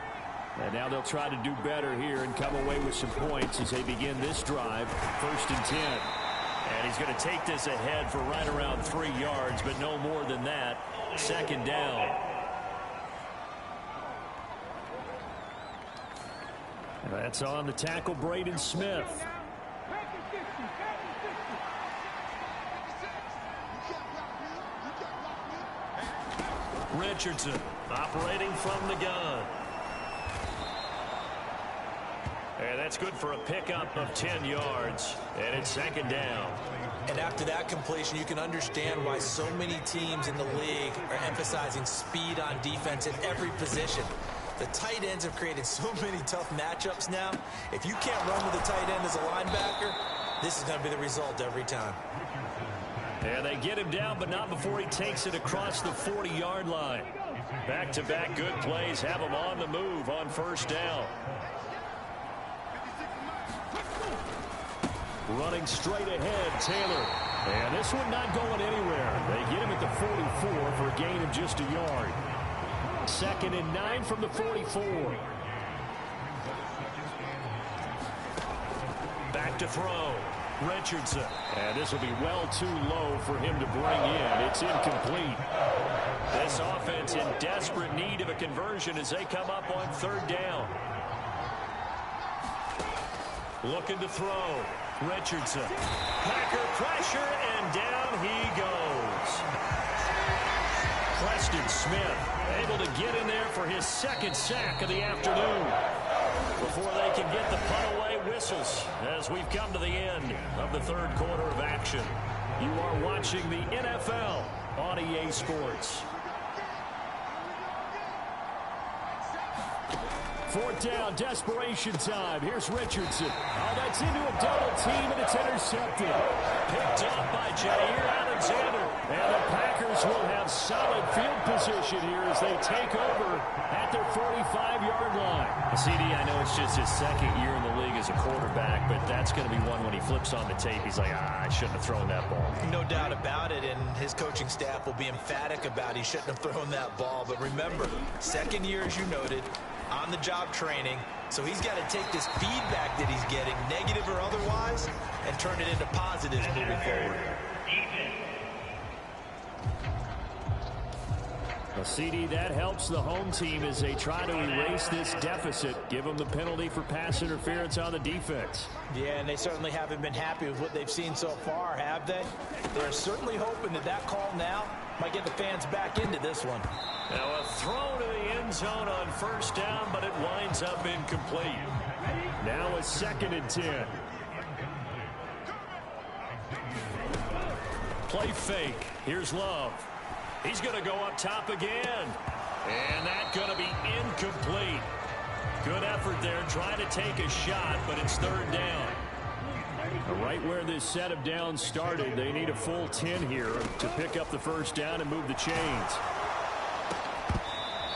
And now they'll try to do better here and come away with some points as they begin this drive. 1st and 10. And he's going to take this ahead for right around 3 yards, but no more than that. 2nd down. That's on the tackle, Braden Smith. Richardson operating from the gun. And that's good for a pickup of 10 yards. And it's 2nd down. And after that completion, you can understand why so many teams in the league are emphasizing speed on defense at every position. The tight ends have created so many tough matchups now. If you can't run with a tight end as a linebacker, this is going to be the result every time. And they get him down, but not before he takes it across the 40-yard line. Back-to-back good plays have him on the move on 1st down. Running straight ahead, Taylor. And this one not going anywhere. They get him at the 44 for a gain of just a yard. 2nd and 9 from the 44. Back to throw. Richardson. And this will be well too low for him to bring in. It's incomplete. This offense in desperate need of a conversion as they come up on 3rd down. Looking to throw. Richardson. Packer pressure, and down he goes. Preston Smith able to get in there for his 2nd sack of the afternoon. Before they can get the punt away, whistles as we've come to the end of the 3rd quarter of action. You are watching the NFL on EA Sports. 4th down, desperation time. Here's Richardson. Oh, that's into a double team, and it's intercepted. Picked up by Jair Alexander. And the Packers will have solid field position here as they take over at their 45-yard line. CD, I know it's just his second year in the league as a quarterback, but that's going to be one when he flips on the tape. He's like, I shouldn't have thrown that ball. No doubt about it, and his coaching staff will be emphatic about he shouldn't have thrown that ball. But remember, second year, as you noted, on-the-job training, so he's got to take this feedback that he's getting, negative or otherwise, and turn it into positives moving forward. Well, CD, that helps the home team as they try to erase this deficit. Give them the penalty for pass interference on the defense. Yeah, and they certainly haven't been happy with what they've seen so far, have they? They're certainly hoping that that call now might get the fans back into this one. Now a throw to the end zone on 1st down, but it winds up incomplete. Now a 2nd and 10. Play fake. Here's Love. He's going to go up top again. And that's going to be incomplete. Good effort there trying to take a shot, but it's 3rd down. Right where this set of downs started, they need a full 10 here to pick up the 1st down and move the chains.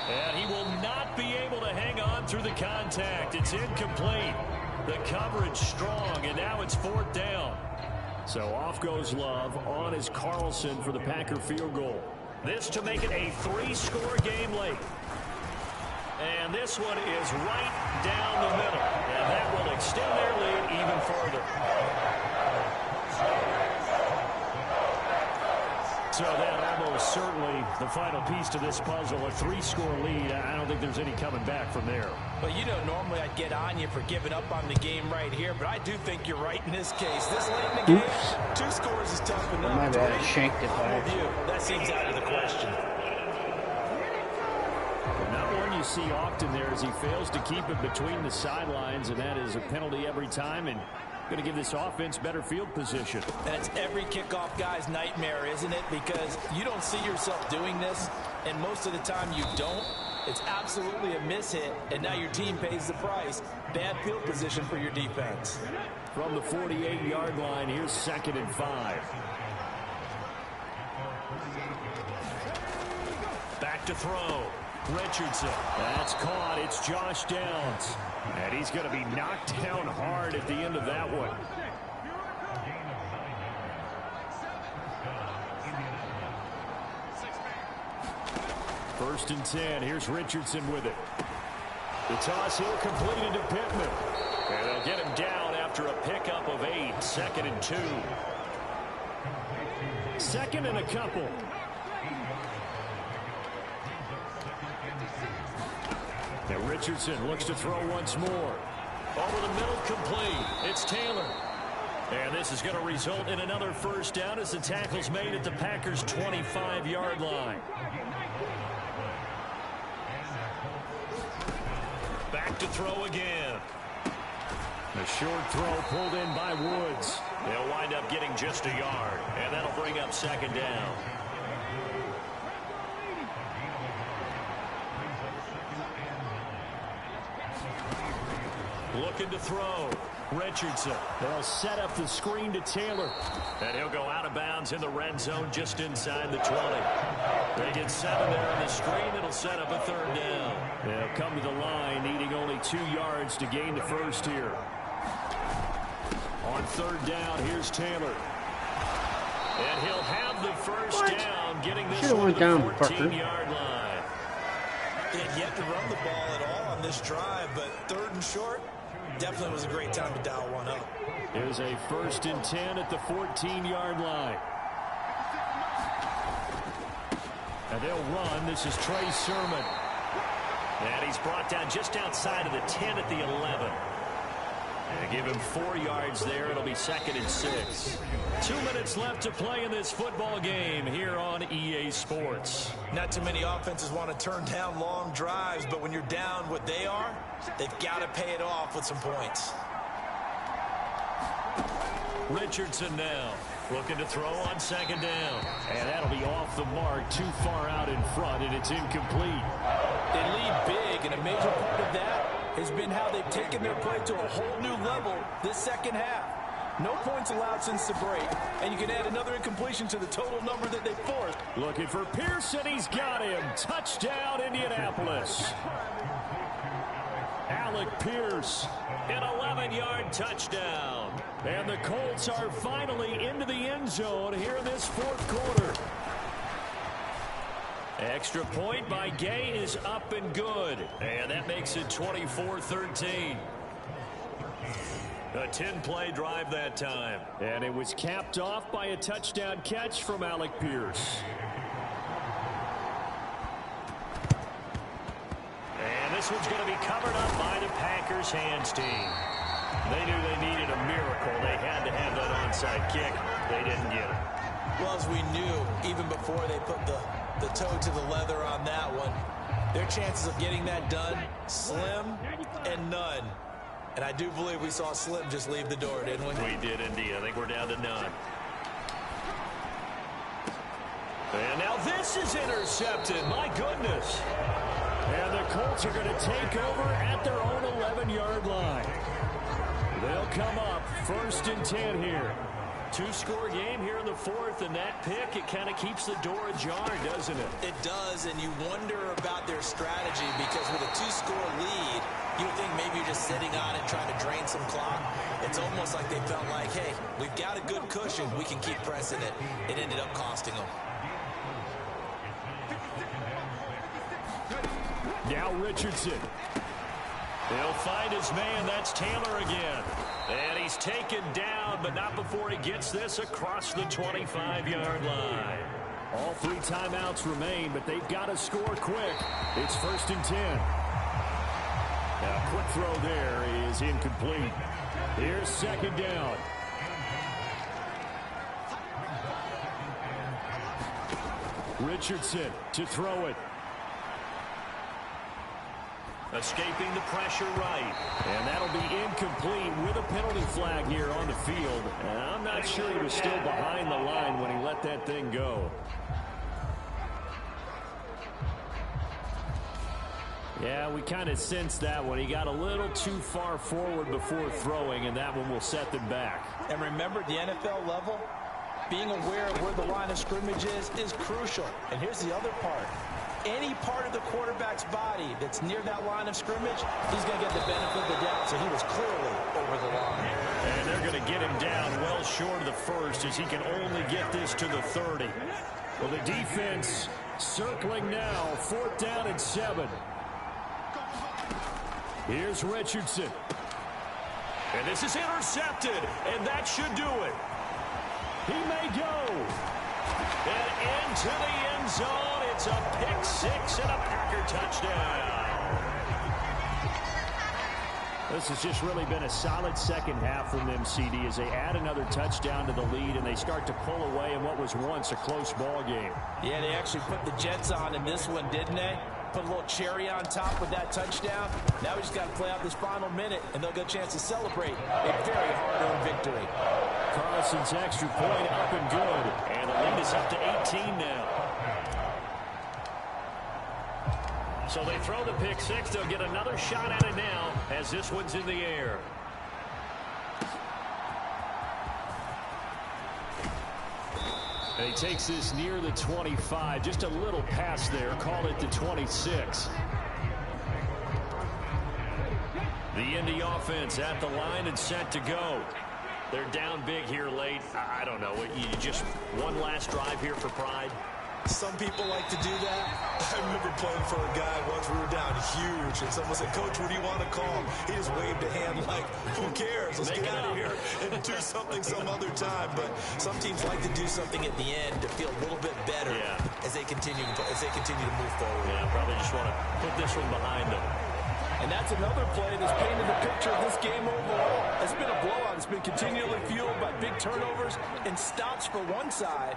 And he will not be able to hang on through the contact. It's incomplete. The coverage strong, and now it's 4th down. So off goes Love. On is Carlson for the Packer field goal. This to make it a 3-score game late. And this one is right down the middle. And that will extend their lead even further. So that almost certainly the final piece to this puzzle. A 3-score lead. I don't think there's any coming back from there. Well, you know, normally I'd get on you for giving up on the game right here, but I do think you're right in this case. This late in the game, 2 scores is tough enough. My bad, I shanked it by accident. That seems out of the question. Not one you see often there as he fails to keep it between the sidelines, and that is a penalty every time, and going to give this offense better field position. That's every kickoff guy's nightmare, isn't it? Because you don't see yourself doing this, and most of the time you don't. It's absolutely a mishit, and now your team pays the price. Bad field position for your defense. From the 48-yard line, here's 2nd and 5. Back to throw. Richardson. That's caught. It's Josh Downs. And he's going to be knocked down hard at the end of that one. First and 10. Here's Richardson with it. The toss here completed to Pittman. And they'll get him down after a pickup of 8. 2nd and 2. 2nd and a couple. Now Richardson looks to throw once more. Over the middle, complete. It's Taylor. And this is going to result in another 1st down as the tackle's made at the Packers' 25-yard line. Back to throw again. A short throw pulled in by Woods. They'll wind up getting just a yard, and that'll bring up 2nd down. Looking to throw. Richardson. They'll set up the screen to Taylor. And he'll go out of bounds in the red zone just inside the 20. They get 7 there on the screen. It'll set up a 3rd down. They'll come to the line, needing only 2 yards to gain the 1st here. On 3rd down, here's Taylor. And he'll have the 1st down, getting this one to the down, 14-yard line. They had yet to run the ball at all on this drive, but 3rd and short, definitely was a great time to dial one up. Here's a 1st and 10 at the 14-yard line. And they'll run. This is Trey Sermon. And he's brought down just outside of the 10 at the 11. And give him 4 yards there. It'll be 2nd and 6. 2 minutes left to play in this football game here on EA Sports. Not too many offenses want to turn down long drives, but when you're down what they are, they've got to pay it off with some points. Richardson now looking to throw on 2nd down. And that'll be off the mark, too far out in front, and it's incomplete. They lead big, and a major part of that has been how they've taken their play to a whole new level this second half. No points allowed since the break, and you can add another incompletion to the total number that they forced. Looking for Pearson. He's got him. Touchdown, Indianapolis. Alec Pierce. An 11-yard touchdown. And the Colts are finally into the end zone here in this fourth quarter. Extra point by Gay is up and good. And that makes it 24-13. A 10-play drive that time. And it was capped off by a touchdown catch from Alec Pierce. And this one's going to be covered up by the Packers hands team. They knew they needed a miracle. They had to have that onside kick. They didn't get it. Well, as we knew, even before they put the toe to the leather on that one, their chances of getting that done, slim and none. And I do believe we saw Slim just leave the door, didn't we? We did indeed. I think we're down to none. And now this is intercepted. My goodness. And the Colts are going to take over at their own 11-yard line. They'll come up 1st and 10 here. Two-score game here in the fourth, and that pick, it kind of keeps the door ajar, doesn't it? It does, and you wonder about their strategy because with a two-score lead, you would think maybe you're just sitting on it trying to drain some clock. It's almost like they felt like, hey, we've got a good cushion. We can keep pressing it. It ended up costing them. Now Richardson. He'll find his man. That's Taylor again. And he's taken down, but not before he gets this across the 25-yard line. All 3 timeouts remain, but they've got to score quick. It's 1st and 10. Now, a quick throw there is incomplete. Here's 2nd down. Richardson to throw it. Escaping the pressure right. And that'll be incomplete with a penalty flag here on the field. And I'm not sure he was still behind the line when he let that thing go. Yeah, we kind of sensed that one. He got a little too far forward before throwing, and that one will set them back. And remember, the NFL level, being aware of where the line of scrimmage is crucial. And here's the other part. Any part of the quarterback's body that's near that line of scrimmage, he's going to get the benefit of the doubt. So he was clearly over the line. And they're going to get him down well short of the first as he can only get this to the 30. Well, the defense circling now. 4th down and 7. Here's Richardson. And this is intercepted, and that should do it. He may go. And into the end zone. It's a pick 6 and a Packer touchdown. This has just really been a solid second half from them, CD, as they add another touchdown to the lead and they start to pull away in what was once a close ball game. Yeah, they actually put the Jets on in this one, didn't they? Put a little cherry on top with that touchdown. Now we just got to play out this final minute, and they'll get a chance to celebrate a very hard-earned victory. Carlson's extra point up and good. And the lead is up to 18 now. So they throw the pick 6. They'll get another shot at it now as this one's in the air. And he takes this near the 25. Just a little pass there. Call it the 26. The Indy offense at the line and set to go. They're down big here late. I don't know. You just one last drive here for pride. Some people like to do that. I remember playing for a guy once. We were down huge, and someone said, "Coach, what do you want to call?" He just waved a hand like, "Who cares? Let's get out of here and do something some other time." But some teams like to do something at the end to feel a little bit better as they continue to move forward. Yeah, probably just want to put this one behind them. And that's another play that's painted the picture of this game overall. It's been a blowout. It's been continually fueled by big turnovers and stops for one side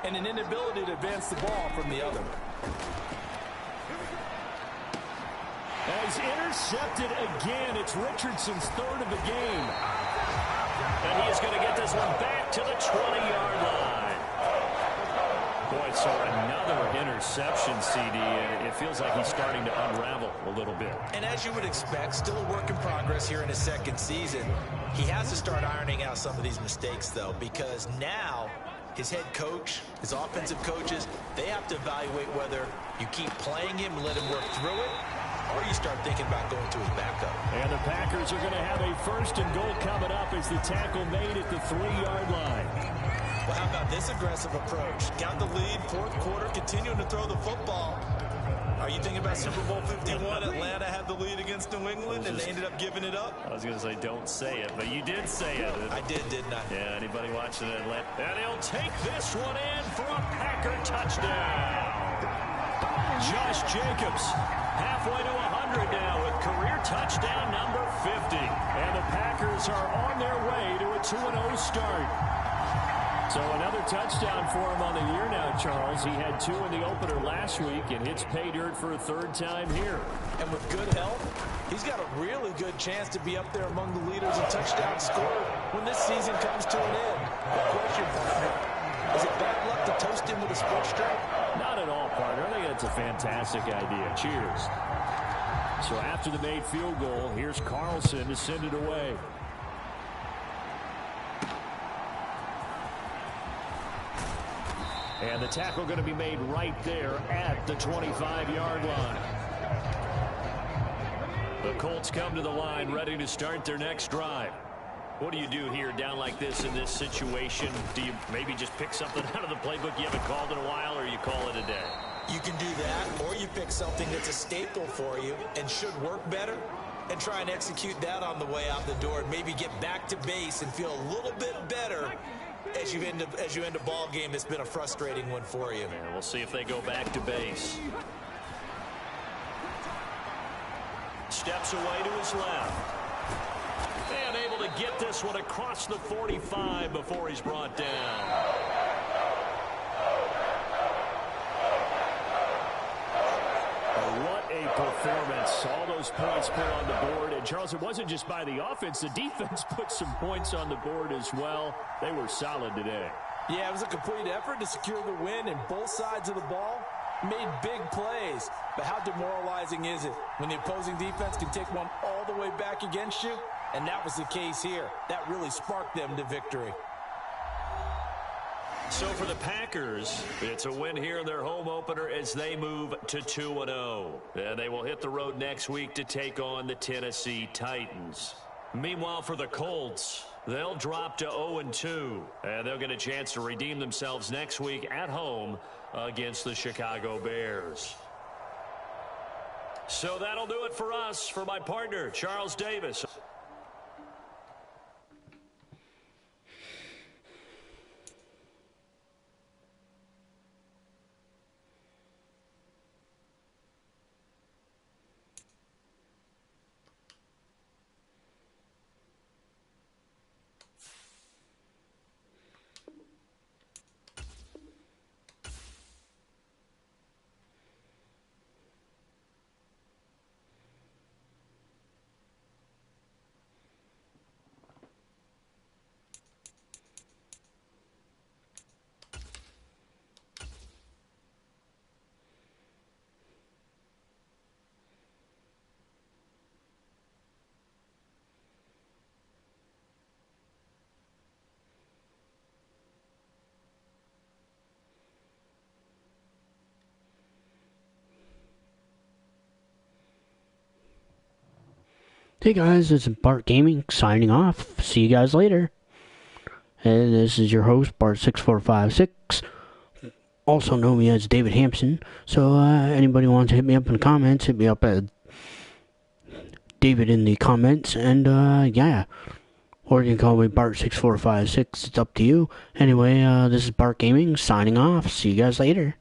and an inability to advance the ball from the other. As intercepted again, it's Richardson's 3rd of the game. And he is going to get this one back to the 20-yard line. Boy, so another interception, CD. It feels like he's starting to unravel a little bit. And as you would expect, still a work in progress here in his second season. He has to start ironing out some of these mistakes, though, because now his head coach, his offensive coaches, they have to evaluate whether you keep playing him and let him work through it, or you start thinking about going to his backup. And the Packers are going to have a 1st and goal coming up as the tackle made at the 3-yard line. Well, how about this aggressive approach? Got the lead, 4th quarter, continuing to throw the football. Are you thinking about Super Bowl 51? Atlanta had the lead against New England, and they ended up giving it up? I was going to say, don't say it, but you did say it. I didn't I? Yeah, anybody watching Atlanta? And he'll take this one in for a Packer touchdown. Josh Jacobs, halfway to 100 now with career touchdown number 50. And the Packers are on their way to a 2-0 start. So another touchdown for him on the year now, Charles. He had 2 in the opener last week and hits pay dirt for a 3rd time here. And with good health, he's got a really good chance to be up there among the leaders in touchdowns scored when this season comes to an end. The question, partner, is it bad luck to toast him with a sports drink? Not at all, partner. I think that's a fantastic idea. Cheers. So after the made field goal, here's Carlson to send it away. And the tackle going to be made right there at the 25-yard line. The Colts come to the line ready to start their next drive. What do you do here down like this in this situation? Do you maybe just pick something out of the playbook you haven't called in a while, or you call it a day? You can do that, or you pick something that's a staple for you and should work better and try and execute that on the way out the door and maybe get back to base and feel a little bit better as you end a ball game that's been a frustrating one for you. Yeah, we'll see if they go back to base. Steps away to his left. And able to get this one across the 45 before he's brought down. What a performance. All those points put on the board. And, Charles, it wasn't just by the offense. The defense put some points on the board as well. They were solid today. Yeah, it was a complete effort to secure the win, and both sides of the ball made big plays. But how demoralizing is it when the opposing defense can take one all the way back against you? And that was the case here. That really sparked them to victory. So for the Packers, it's a win here in their home opener as they move to 2-0. And they will hit the road next week to take on the Tennessee Titans. Meanwhile, for the Colts, they'll drop to 0-2. And they'll get a chance to redeem themselves next week at home against the Chicago Bears. So that'll do it for us. For my partner, Charles Davis. Hey guys, it's Bart Gaming signing off. See you guys later. And this is your host, Bart6456. Also know me as David Hampson. So anybody wants to hit me up in the comments, hit me up at David in the comments. And yeah. Or you can call me Bart6456. It's up to you. Anyway, this is Bart Gaming signing off. See you guys later.